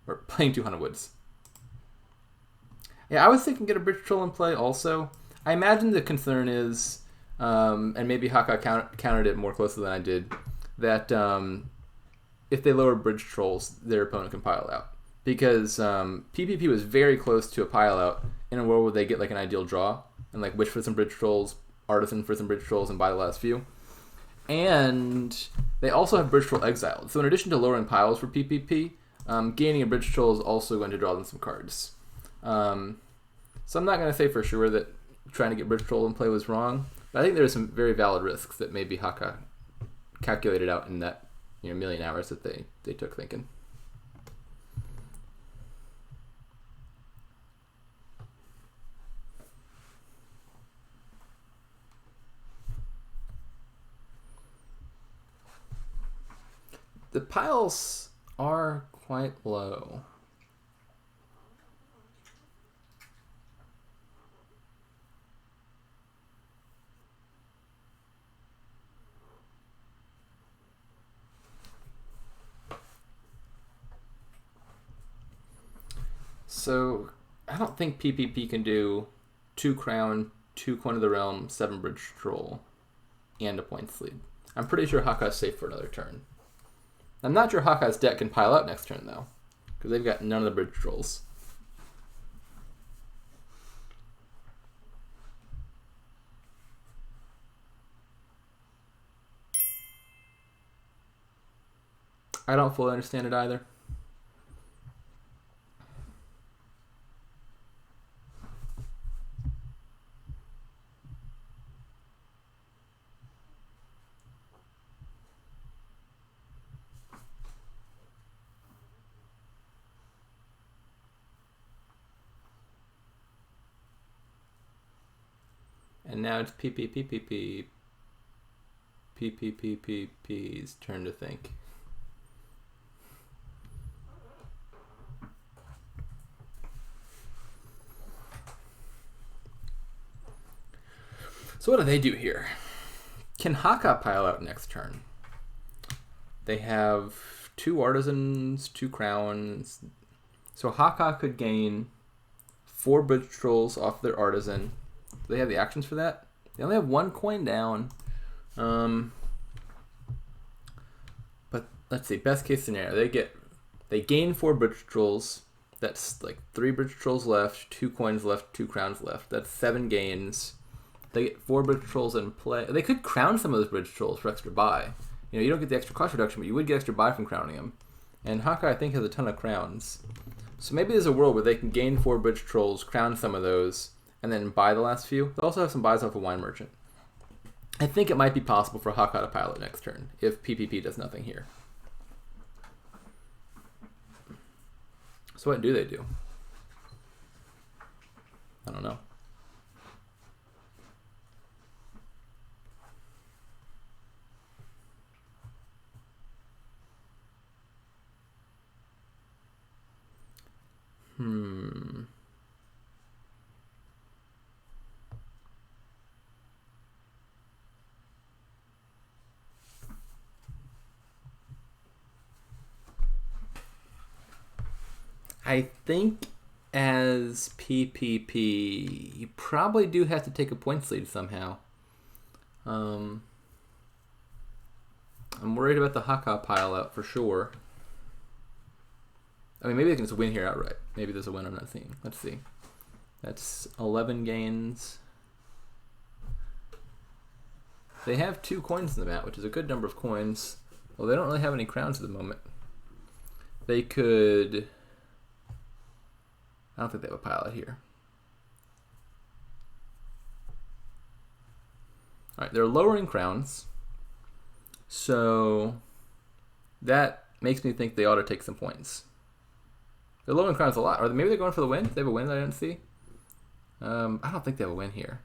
or playing 2 Haunted Woods. Yeah, I was thinking get a Bridge Troll in play also. I imagine the concern is, and maybe Hakha countered it more closely than I did, that if they lower Bridge Trolls, their opponent can pile out. Because PPP was very close to a pile out in a world where they get like an ideal draw, and like wish for some Bridge Trolls, Artisan for some Bridge Trolls, and buy the last few. And they also have Bridge Troll exiled. So in addition to lowering piles for PPP, gaining a Bridge Troll is also going to draw them some cards. So I'm not going to say for sure that trying to get Bridge Troll in play was wrong, but I think there's some very valid risks that maybe Hakha calculated out in that million hours that they took thinking. The piles are quite low. So I don't think PPP can do 2 crown, 2 Coin of the Realm, 7 Bridge Troll, and a points lead. I'm pretty sure Hakha's safe for another turn. I'm not sure Hakha's deck can pile out next turn though, because they've got none of the Bridge Trolls. I don't fully understand it either. And now it's PPPPP's turn to think. So what do they do here? Can Hakha pile out next turn? They have 2 artisans, 2 crowns. So Hakha could gain 4 bridge trolls off their artisan. Do they have the actions for that? They only have 1 coin down. But let's see, best case scenario, they gain 4 bridge trolls. That's like 3 bridge trolls left, 2 coins left, 2 crowns left. That's 7 gains. They get 4 bridge trolls in play. They could crown some of those bridge trolls for extra buy. You know, you don't get the extra cost reduction, but you would get extra buy from crowning them. And Hakha, I think, has a ton of crowns. So maybe there's a world where they can gain 4 bridge trolls, crown some of those, and then buy the last few. They also have some buys off of Wine Merchant. I think it might be possible for Hakha to pilot next turn if PPP does nothing here. So what do they do? I don't know. I think as PPP, you probably do have to take a points lead somehow. I'm worried about the Hakha pile out for sure. I mean, maybe they can just win here outright. Maybe there's a win I'm not seeing. Let's see. That's 11 gains. They have 2 coins in the mat, which is a good number of coins. Well, they don't really have any crowns at the moment. They could... I don't think they have a pilot here. All right, they're lowering crowns. So that makes me think they ought to take some points. They're lowering crowns a lot. Or maybe they're going for the win? They have a win that I didn't see? I don't think they have a win here.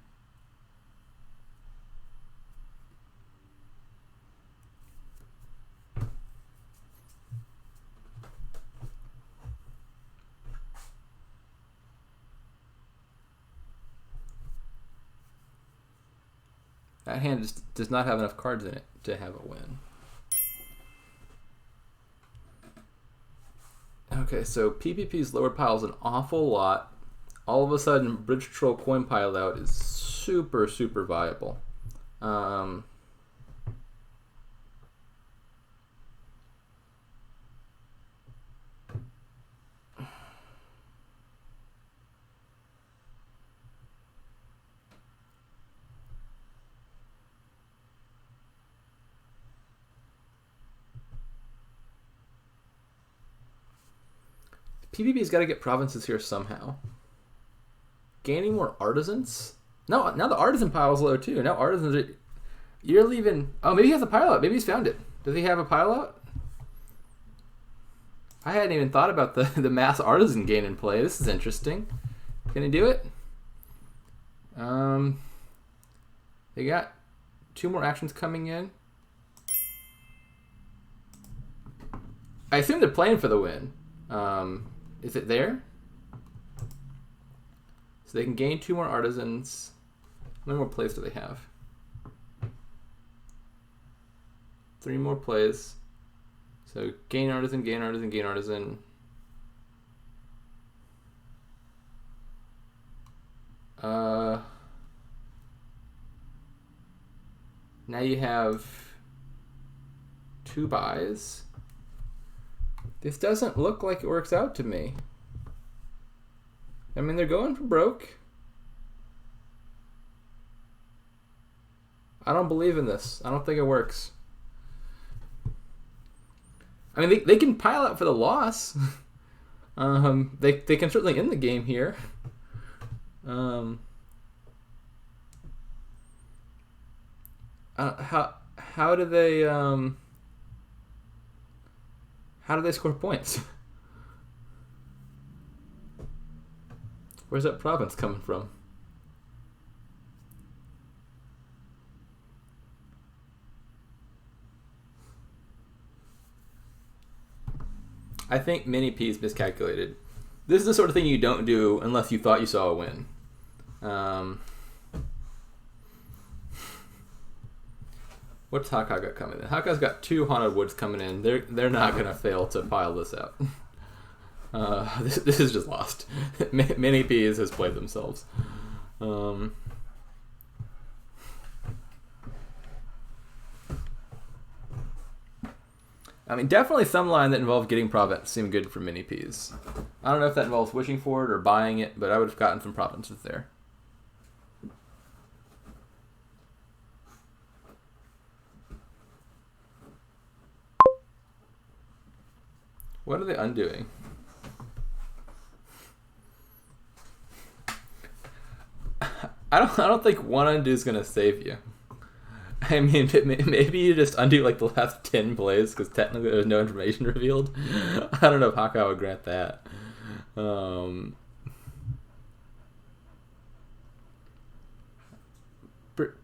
That hand just does not have enough cards in it to have a win. Okay, so PPP's lower piles an awful lot. All of a sudden, Bridge Troll coin pile out is super, super viable. PPP's got to get provinces here somehow. Gaining more artisans? No, now the artisan pile is low too. Now artisans are... You're leaving... Oh, maybe he has a pile out. Maybe he's found it. Does he have a pile out? I hadn't even thought about the mass artisan gain in play. This is interesting. Can he do it? They got 2 more actions coming in. I assume they're playing for the win. Is it there? So they can gain 2 more artisans. How many more plays do they have? 3 more plays. So gain artisan, gain artisan, gain artisan. Now you have 2 buys. This doesn't look like it works out to me. I mean, they're going for broke. I don't believe in this. I don't think it works. I mean, they can pile out for the loss. They can certainly end the game here. How do they score points? Where's that province coming from? I think Mini P's miscalculated. This is the sort of thing you don't do unless you thought you saw a win. What's Hakha got coming in? Hakha's got 2 Haunted Woods coming in. They're not gonna fail to pile this out. This is just lost. Mini P's has played themselves. I mean, definitely some line that involved getting province seemed good for Mini P's. I don't know if that involves wishing for it or buying it, but I would have gotten some provinces there. What are they undoing? I don't think one undo is gonna save you. I mean, maybe you just undo like the last 10 plays because technically there's no information revealed. I don't know if Hakha would grant that.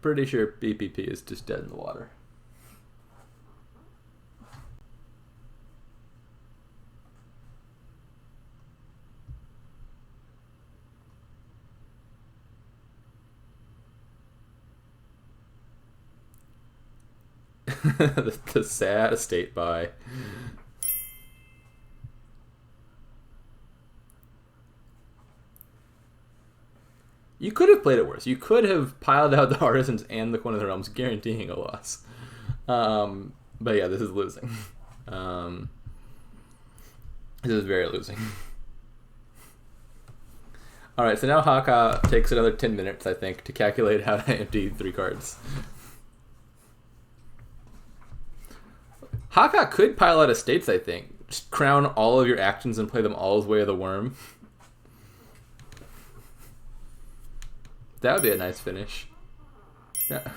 Pretty sure PPP is just dead in the water. the sad estate buy. You could have played it worse. You could have piled out the Artisans and the Coin of the Realms, guaranteeing a loss. But yeah, this is losing. This is very losing. Alright, so now Hakha takes another 10 minutes, I think, to calculate how to empty 3 cards. Hakha could pile out estates, I think. Just crown all of your actions and play them all as Way of the Worm. That would be a nice finish. Yeah.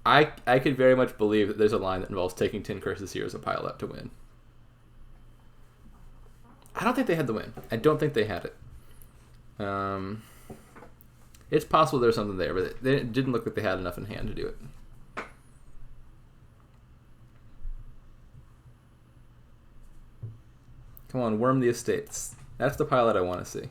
I could very much believe that there's a line that involves taking 10 curses here as a pile out to win. I don't think they had the win. I don't think they had it. It's possible there's something there, but it didn't look like they had enough in hand to do it. Come on, worm the estates. That's the pilot I want to see.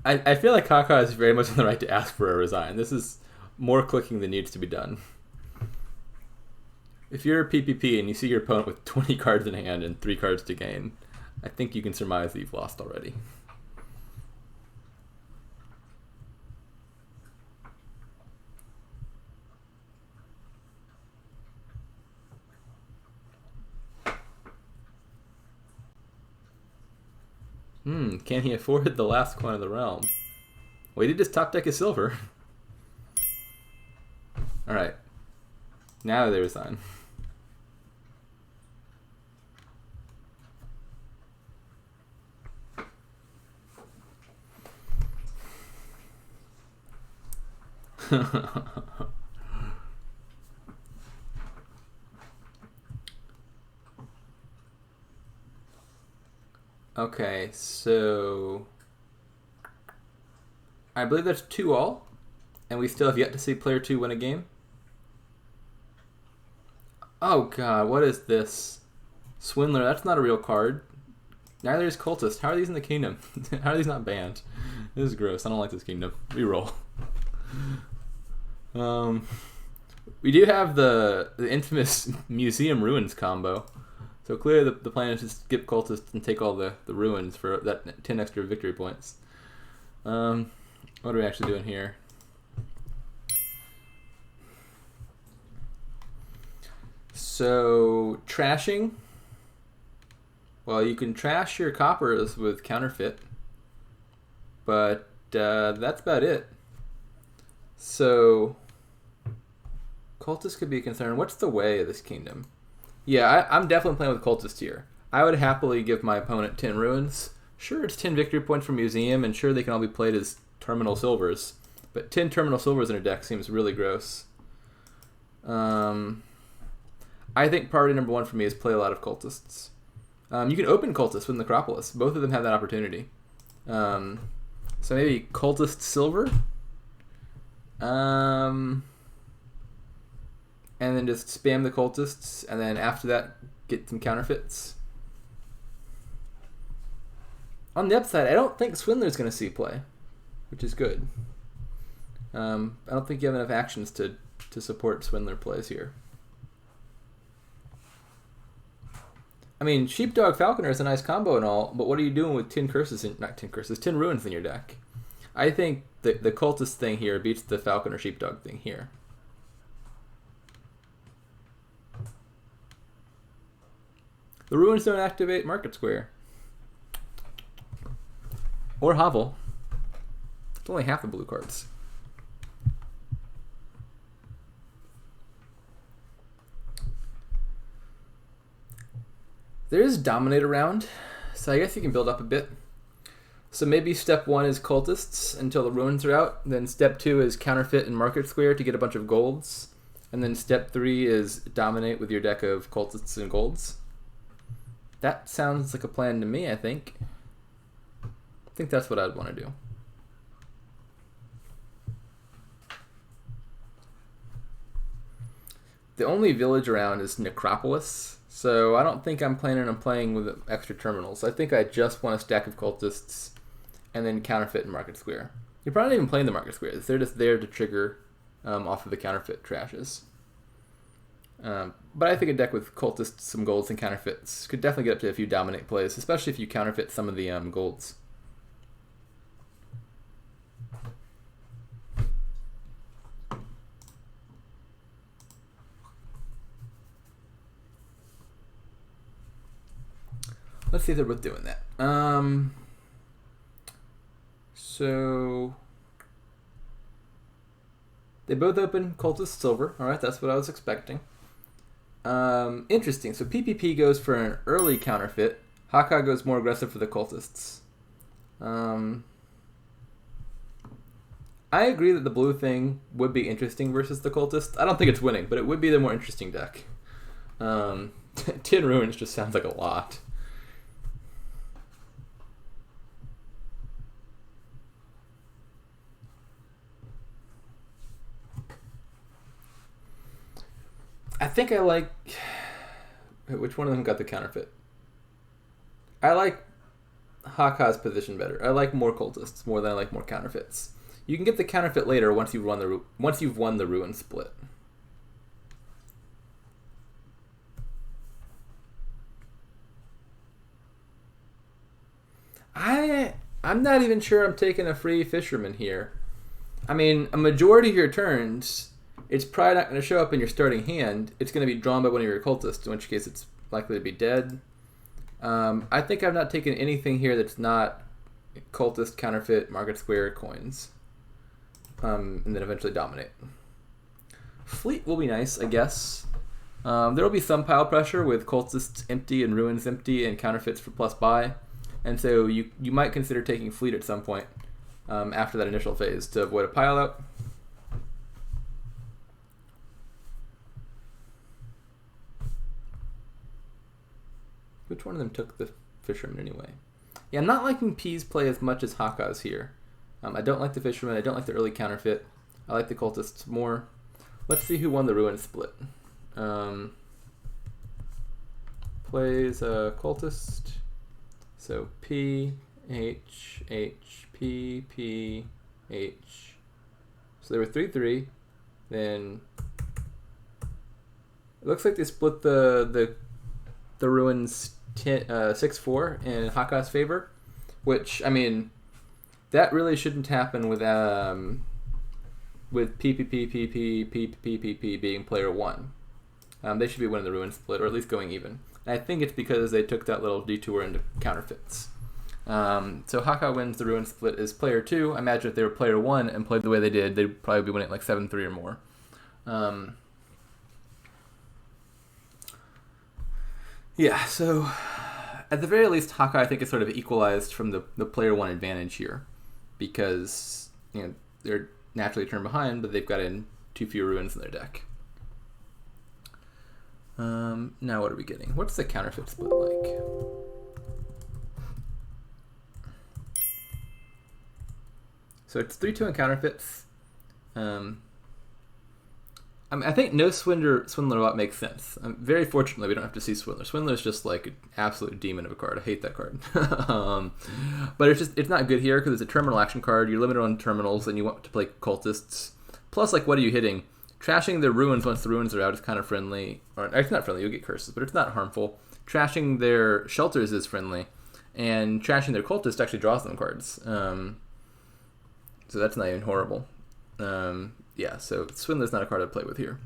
I feel like Hakha is very much in the right to ask for a resign. This is more clicking than needs to be done. If you're a PPP and you see your opponent with 20 cards in hand and 3 cards to gain, I think you can surmise that you've lost already. Can he afford the last Coin of the Realm? Well, he did just top deck his silver. Alright. Now they resign. Okay, so I believe that's 2-all, and we still have yet to see player 2 win a game. Oh god, what is this? Swindler, that's not a real card. Neither is Cultist. How are these in the kingdom? How are these not banned? This is gross. I don't like this kingdom. Reroll. We do have the infamous Museum Ruins combo. So clearly the plan is to skip Cultists and take all the ruins for that 10 extra victory points. What are we actually doing here? So, trashing. Well, you can trash your coppers with counterfeit. But that's about it. So, Cultists could be a concern. What's the way of this kingdom? Yeah, I'm definitely playing with Cultist here. I would happily give my opponent 10 ruins. Sure, it's 10 victory points from Museum, and sure, they can all be played as Terminal Silvers. But 10 Terminal Silvers in a deck seems really gross. I think priority number 1 for me is play a lot of Cultists. You can open Cultists with Necropolis. Both of them have that opportunity. So maybe Cultist Silver? And then just spam the Cultists, and then after that, get some counterfeits. On the upside, I don't think Swindler's going to see play, which is good. I don't think you have enough actions to support Swindler plays here. I mean, Sheepdog Falconer is a nice combo and all, but what are you doing with 10 ruins in your deck? I think the cultist thing here beats the Falconer Sheepdog thing here. The ruins don't activate Market Square. Or Hovel. It's only half the blue cards. There is Dominate around, so I guess you can build up a bit. So maybe step 1 is Cultists until the ruins are out. Then step 2 is Counterfeit and Market Square to get a bunch of golds. And then step 3 is Dominate with your deck of Cultists and golds. That sounds like a plan to me, I think. I think that's what I'd want to do. The only village around is Necropolis, so I don't think I'm planning on playing with extra terminals. I think I just want a stack of Cultists and then Counterfeit and Market Square. You're probably not even playing the Market Squares. They're just there to trigger off of the Counterfeit trashes. But I think a deck with Cultists, some golds, and Counterfeits could definitely get up to a few Dominate plays, especially if you counterfeit some of the golds. Let's see if they're both doing that. So they both open Cultist Silver. All right, that's what I was expecting. Interesting. So PPP goes for an early counterfeit. Hakha goes more aggressive for the Cultists. I agree that the blue thing would be interesting versus the Cultist. I don't think it's winning, but it would be the more interesting deck. 10 ruins just sounds like a lot. I think I like... Which one of them got the counterfeit? I like Hakhas' position better. I like more Cultists more than I like more counterfeits. You can get the counterfeit later once you've won the ruin split. I'm not even sure I'm taking a free fisherman here. I mean, a majority of your turns, it's probably not going to show up in your starting hand. It's going to be drawn by one of your cultists, in which case it's likely to be dead. I think I've not taken anything here that's not cultist, counterfeit, market square, coins. And then eventually dominate. Fleet will be nice, I guess. There will be some pile pressure with cultists empty and ruins empty and counterfeits for plus buy. And so you might consider taking fleet at some point after that initial phase to avoid a pile out. Which one of them took the fisherman anyway? Yeah, I'm not liking P's play as much as Hakhas here. I don't like the fisherman. I don't like the early counterfeit. I like the cultists more. Let's see who won the ruin split. Plays a cultist. So P, H, H, P, P, H. So they were 3-3. Then it looks like they split the ruins 6-4 in Hakha's favor, which, I mean, that really shouldn't happen with PPPPPPPPP being player 1. They should be winning the ruin split, or at least going even. And I think it's because they took that little detour into counterfeits. So Hakha wins the ruin split as player 2. I imagine if they were player 1 and played the way they did, they'd probably be winning like 7-3 or more. Yeah, so at the very least, Hakha, I think, is sort of equalized from the player 1 advantage here, because they're naturally turned behind, but they've got in 2 fewer ruins in their deck. Now what are we getting? What's the counterfeit split like? So it's 3-2 in counterfeits. I'm I mean, I think no Swindler bot makes sense. Very fortunately, we don't have to see Swindler. Swindler is just like an absolute demon of a card. I hate that card. But it's not good here because it's a terminal action card. You're limited on terminals, and you want to play cultists. Plus, like, what are you hitting? Trashing their ruins once the ruins are out is kind of friendly. Or it's not friendly. You'll get curses, but it's not harmful. Trashing their shelters is friendly, and trashing their cultists actually draws them cards. So that's not even horrible. Yeah, so Swindler's not a card I'd play with here.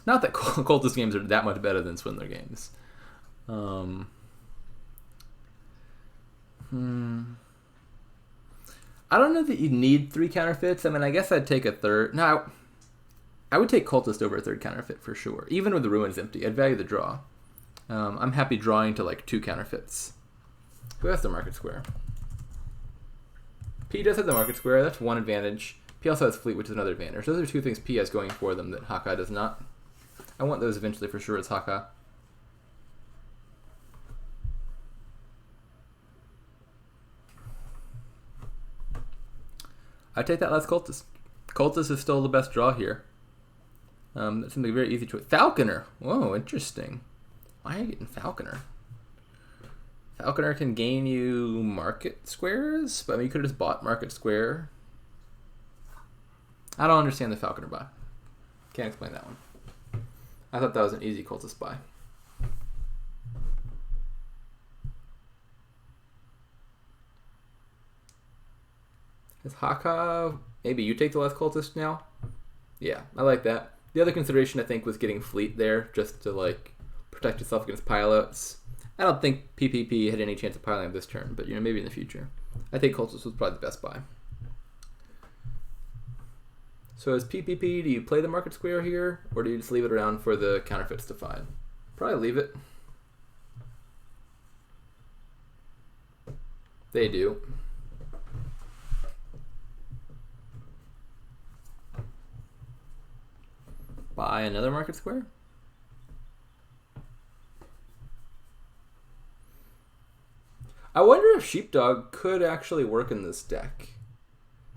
Not that cultist games are that much better than Swindler games. I don't know that you need 3 counterfeits. I mean, I guess I'd take a third. No, I would take cultist over a third counterfeit for sure. Even with the ruins empty, I'd value the draw. I'm happy drawing to like 2 counterfeits. Who has the market square? P does have the market square. That's one advantage. P also has fleet, which is another advantage. Those are 2 things P has going for them that Hakha does not. I want those eventually for sure as Hakha. I take that last cultist. Cultist is still the best draw here. That's something very easy to. Falconer. Whoa, interesting. Why are you getting Falconer? Falconer can gain you market squares, but I mean, you could have just bought market square. I don't understand the Falconer buy. Can't explain that one. I thought that was an easy cultist buy. Is Hakha, maybe you take the last cultist now? Yeah, I like that. The other consideration I think was getting fleet there just to like protect yourself against pileouts. I don't think PPP had any chance of piling up this turn, but maybe in the future. I think cultist was probably the best buy. So as PPP, do you play the market square here, or do you just leave it around for the counterfeits to find? Probably leave it. They do. Buy another market square? I wonder if Sheepdog could actually work in this deck.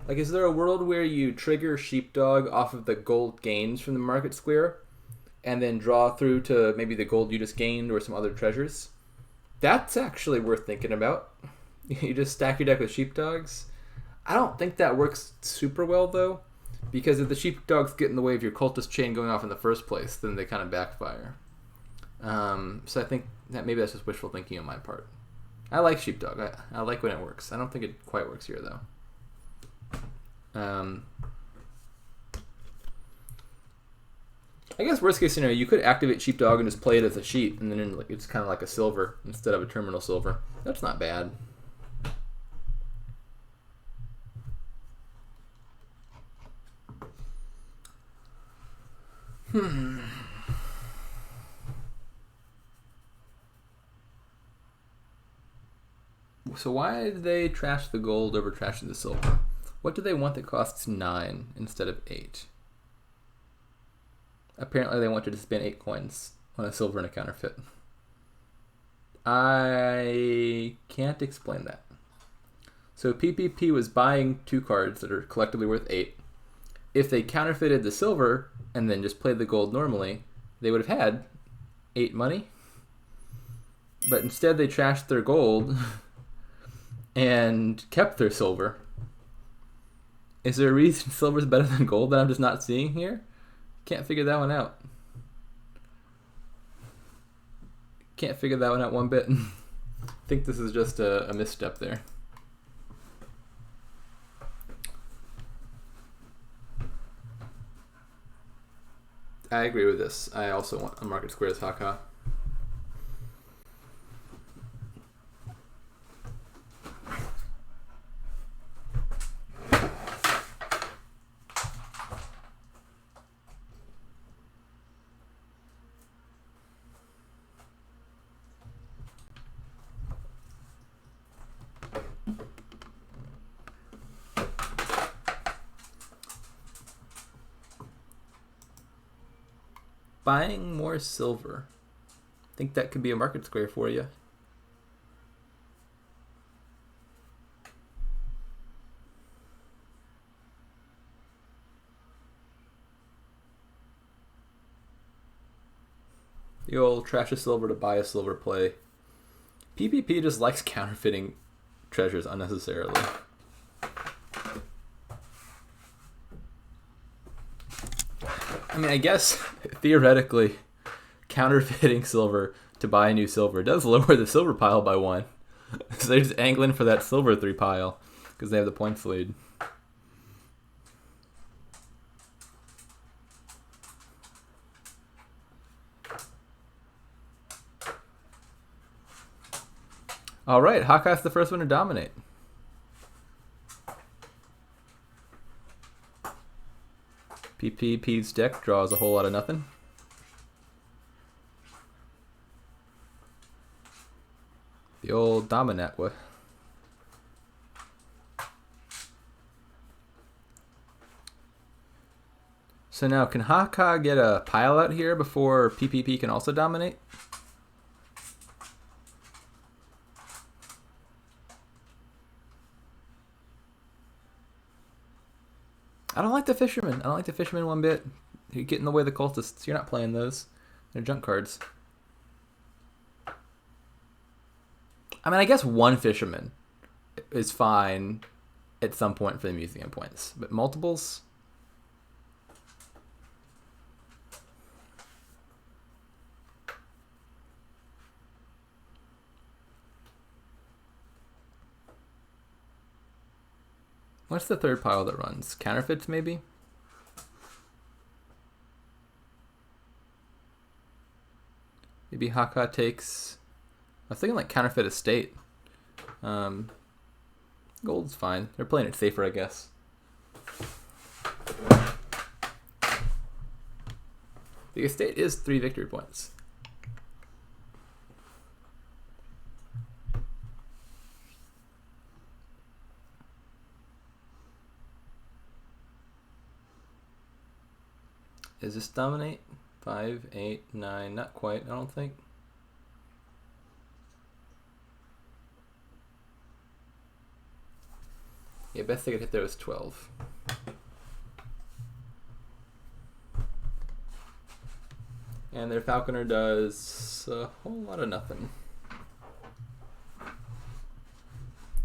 Like, is there a world where you trigger Sheepdog off of the gold gains from the market square and then draw through to maybe the gold you just gained or some other treasures? That's actually worth thinking about. You just stack your deck with Sheepdogs. I don't think that works super well, though, because if the Sheepdogs get in the way of your cultist chain going off in the first place, then they kind of backfire. So I think that maybe that's just wishful thinking on my part. I like Sheepdog. I like when it works. I don't think it quite works here, though. I guess worst case scenario, you could activate Sheepdog and just play it as a sheep, and then it's kind of like a silver instead of a terminal silver. That's not bad. So why did they trash the gold over trashing the silver? What do they want that costs 9 instead of 8? Apparently they wanted to spend 8 coins on a silver and a counterfeit. I can't explain that. So PPP was buying 2 cards that are collectively worth 8. If they counterfeited the silver and then just played the gold normally, they would have had 8 money. But instead they trashed their gold and kept their silver. Is there a reason silver is better than gold that I'm just not seeing here? Can't figure that one out. Can't figure that one out one bit. I think this is just a misstep there. I agree with this. I also want a market square as Hakha. Buying more silver. I think that could be a market square for you. The old trash a silver to buy a silver play. PPP just likes counterfeiting treasures unnecessarily. I mean, I guess theoretically, counterfeiting silver to buy a new silver does lower the silver pile by 1. So they're just angling for that silver 3 pile because they have the points lead. All right, Hakhas the first one to dominate. PPP's deck draws a whole lot of nothing. The old Dominatwa. So now, can Hakha get a pile out here before PPP can also dominate? I don't like the Fisherman. I don't like the Fisherman one bit. You get in the way of the Cultists. You're not playing those. They're junk cards. I mean, I guess one Fisherman is fine at some point for the museum points. But multiples? What's the third pile that runs? Counterfeits, maybe? Maybe Hakha takes... I was thinking like counterfeit estate. Gold's fine. They're playing it safer, I guess. The estate is 3 victory points. Is this dominate? 5, 8, 9, not quite, I don't think. Yeah, best they could hit there was 12. And their Falconer does a whole lot of nothing.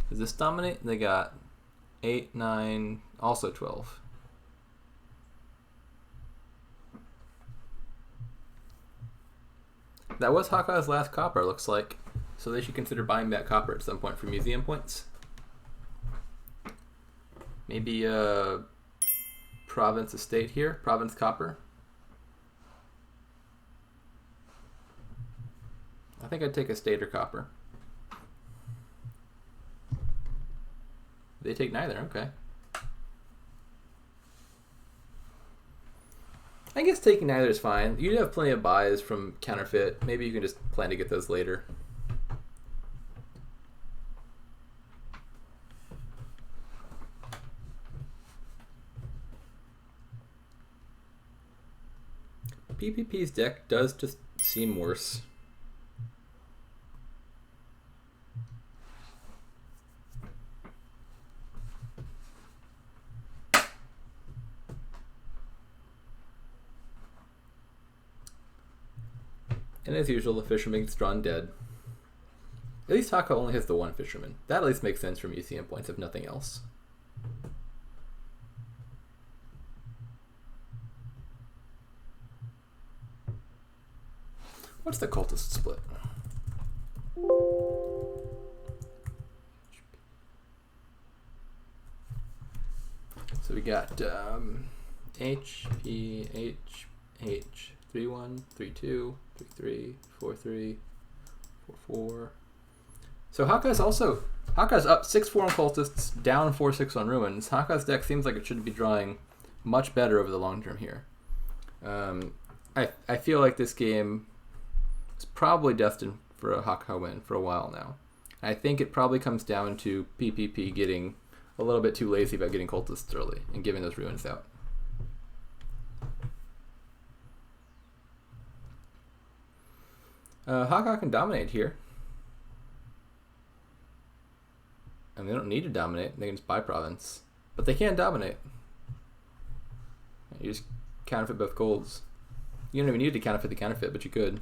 Does this dominate? They got 8, 9, also 12. That was Hakha's last copper, looks like. So they should consider buying back copper at some point for museum points. Maybe Province Estate here, Province Copper. I think I'd take Estate or Copper. They take neither, okay. I guess taking neither is fine. You have plenty of buys from counterfeit. Maybe you can just plan to get those later. PPP's deck does just seem worse. And as usual, the Fisherman gets drawn dead. At least Hakha only has the one Fisherman. That at least makes sense for museum points, if nothing else. What's the Cultist split? So we got H, P, H, H, 3-1, 3-2, 3-3, 4-3, 4-4. So Hakha's up 6-4 on Cultists, down 4-6 on Ruins. Hakha's deck seems like it should be drawing much better over the long term here. I feel like this game is probably destined for a Hakha win for a while now. I think it probably comes down to PPP getting a little bit too lazy about getting Cultists early and giving those Ruins out. Hakha can dominate here. And they don't need to dominate. They can just buy province. But they can dominate. You just counterfeit both golds. You don't even need to counterfeit the counterfeit, but you could.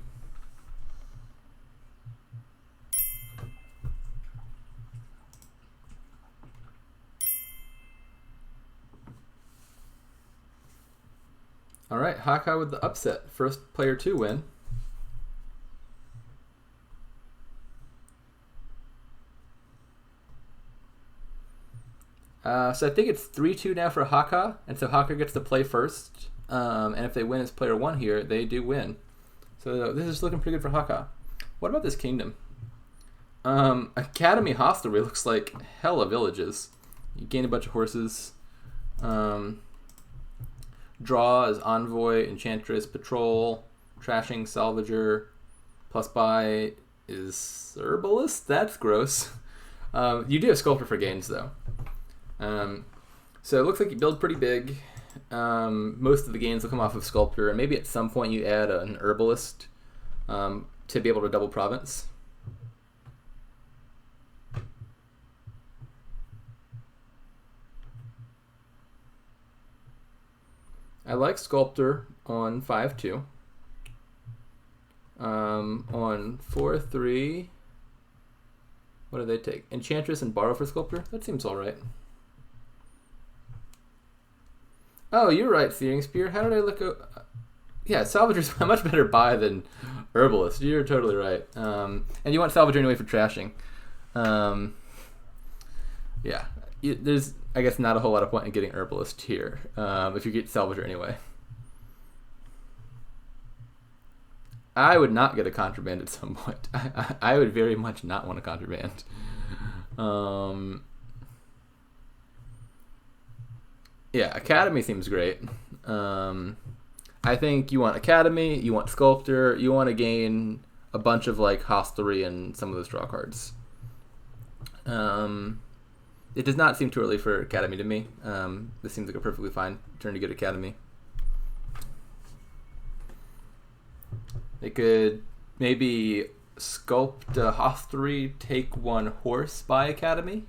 All right, Hakha with the upset. First player to win. So I think it's 3-2 now for Hakha, and so Hakha gets to play first. And if they win as player 1 here, they do win. So this is looking pretty good for Hakha. What about this kingdom? Academy Hostelry looks like hella villages. You gain a bunch of horses. Draw is Envoy, Enchantress, Patrol, Trashing, Salvager. Plus buy is Herbalist? That's gross. You do have Sculptor for gains, though. So it looks like you build pretty big. Most of the gains will come off of Sculptor, and maybe at some point you add an Herbalist to be able to double province. I like Sculptor on 5-2. On 4-3, what do they take? Enchantress and Borrow for Sculptor? That seems alright. Oh, you're right, Searing Spear. How did I look up? Yeah, Salvager's a much better buy than Herbalist. You're totally right. And you want Salvager anyway for trashing. Yeah. There's, I guess, not a whole lot of point in getting Herbalist here if you get Salvager anyway. I would not get a Contraband at some point. I would very much not want a Contraband. Yeah, Academy seems great. I think you want Academy, you want Sculptor, you want to gain a bunch of like Hostelry and some of those draw cards. It does not seem too early for Academy to me. This seems like a perfectly fine turn to get Academy. They could maybe sculpt a Hostelry, take one horse by Academy.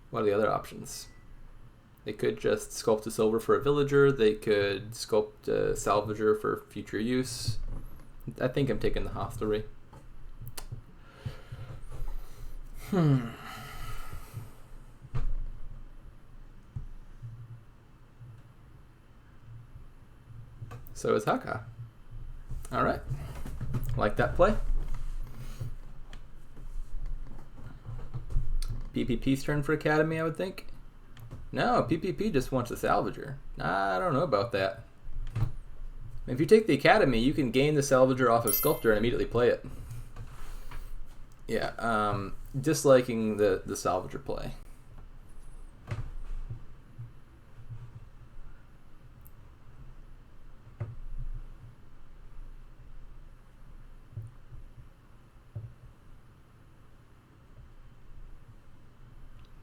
What are the other options? They could just sculpt a silver for a villager. They could sculpt a salvager for future use. I think I'm taking the Hostelry. So is Hakha. All right. Like that play. PPP's turn for Academy, I would think. No, PPP just wants a Salvager. I don't know about that. If you take the Academy, you can gain the Salvager off of Sculptor and immediately play it. Yeah, disliking the Salvager play.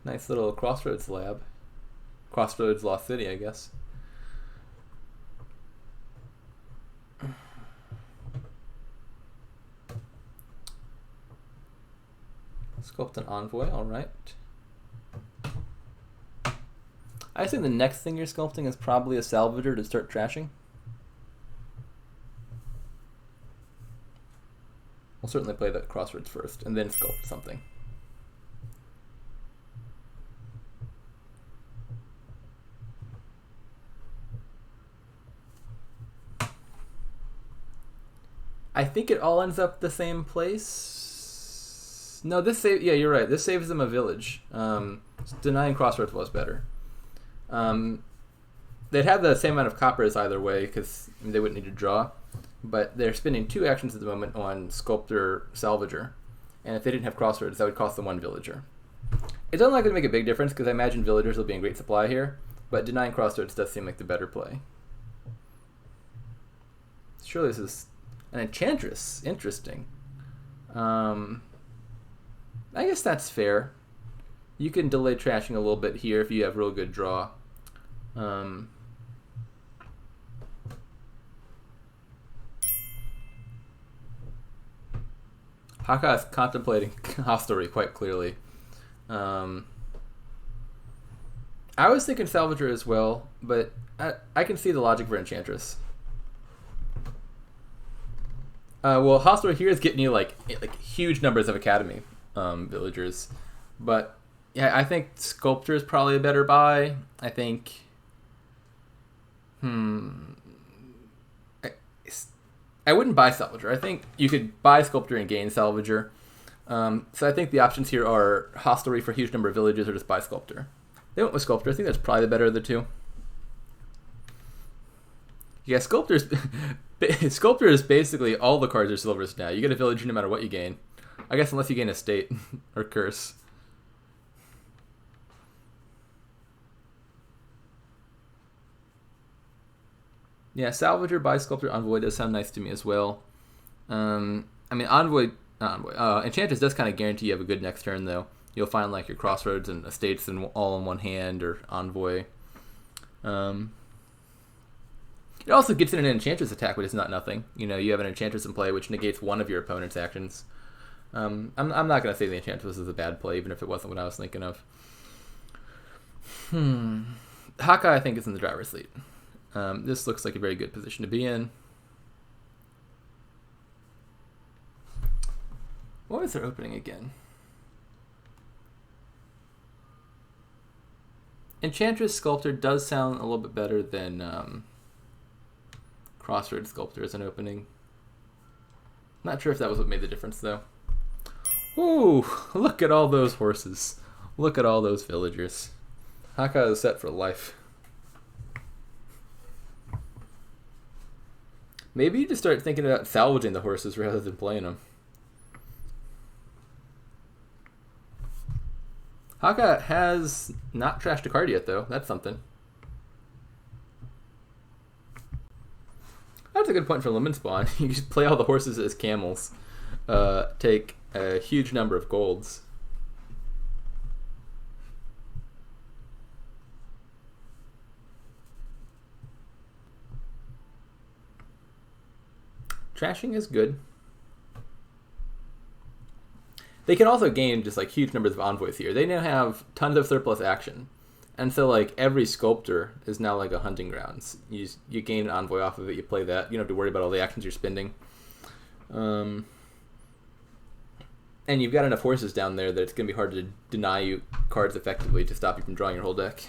Nice little Crossroads lab. Crossroads Lost City, I guess. Sculpt an Envoy, alright. I think the next thing you're sculpting is probably a Salvager to start trashing. We'll certainly play the Crossroads first, and then sculpt something. I think it all ends up the same place. No, this save. Yeah, you're right. This saves them a village. Denying Crossroads was better. They'd have the same amount of coppers either way because they wouldn't need to draw. But they're spending 2 actions at the moment on Sculptor Salvager. And if they didn't have Crossroads, that would cost them 1 villager. It's unlikely to make a big difference because I imagine villagers will be in great supply here. But denying Crossroads does seem like the better play. Surely this is an Enchantress. Interesting. I guess that's fair. You can delay trashing a little bit here if you have real good draw. Hakha is contemplating Hostelry quite clearly. I was thinking Salvager as well, but I can see the logic for Enchantress. Well, Hostelry here is getting you like huge numbers of Academy villagers. But yeah, I think Sculptor is probably a better buy. I think. I wouldn't buy Salvager. I think you could buy Sculptor and gain Salvager. So I think the options here are Hostelry for a huge number of villages or just buy Sculptor. They went with Sculptor. I think that's probably the better of the two. Yeah, Sculptor is basically all the cards are silvers now. You get a villager no matter what you gain. I guess unless you gain a state or curse. Yeah, Salvager, buy Sculptor, Envoy does sound nice to me as well. I mean, Enchantress does kind of guarantee you have a good next turn, though. You'll find like your Crossroads and Estates all in one hand, or Envoy. It also gets in an Enchantress attack, which is not nothing. You know, you have an Enchantress in play, which negates one of your opponent's actions. I'm not going to say the Enchantress is a bad play, even if it wasn't what I was thinking of. Hakha, I think, is in the driver's seat. This looks like a very good position to be in. What was their opening again? Enchantress Sculptor does sound a little bit better than Crossroads Sculptor as an opening. Not sure if that was what made the difference, though. Ooh, look at all those horses. Look at all those villagers. Hakha is set for life. Maybe you just start thinking about salvaging the horses rather than playing them. Hakha has not trashed a card yet, though. That's something. That's a good point for Lemon Spawn. You just play all the horses as camels. Take a huge number of golds. Trashing is good. They can also gain just like huge numbers of envoys here. They now have tons of surplus action. And so like every Sculptor is now like a hunting grounds. You gain an envoy off of it, you play that. You don't have to worry about all the actions you're spending. And you've got enough horses down there that it's going to be hard to deny you cards effectively to stop you from drawing your whole deck.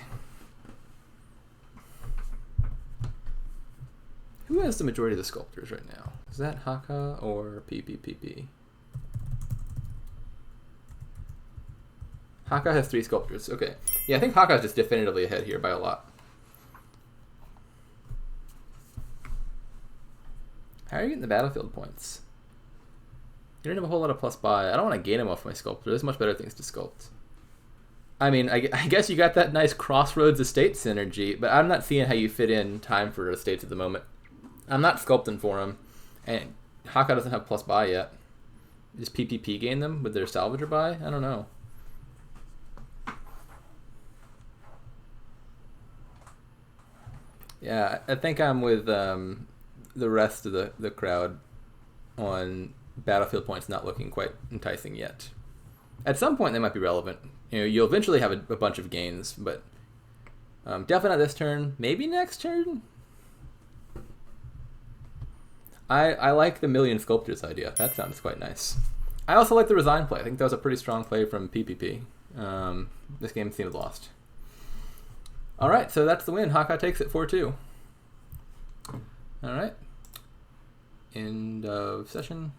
Who has the majority of the Sculptors right now? Is that Hakha or pppp? Hakha has 3 Sculptors. Okay. Yeah, I think Hakha is just definitively ahead here by a lot. How are you getting the battlefield points? You don't have a whole lot of plus buy. I don't want to gain them off my Sculptor. There's much better things to sculpt. I mean, I guess you got that nice Crossroads Estate synergy, but I'm not seeing how you fit in time for Estates at the moment. I'm not sculpting for them, and Hakha doesn't have plus buy yet. Does PPP gain them with their Salvager buy? I don't know. Yeah, I think I'm with the rest of the crowd on battlefield points not looking quite enticing yet. At some point, they might be relevant. You know, you'll eventually have a bunch of gains, but definitely not this turn. Maybe next turn. I like the million Sculptors idea. That sounds quite nice. I also like the Resign play. I think that was a pretty strong play from PPP. This game seemed lost. All right, so that's the win. Hakha takes it 4-2. All right. End of session.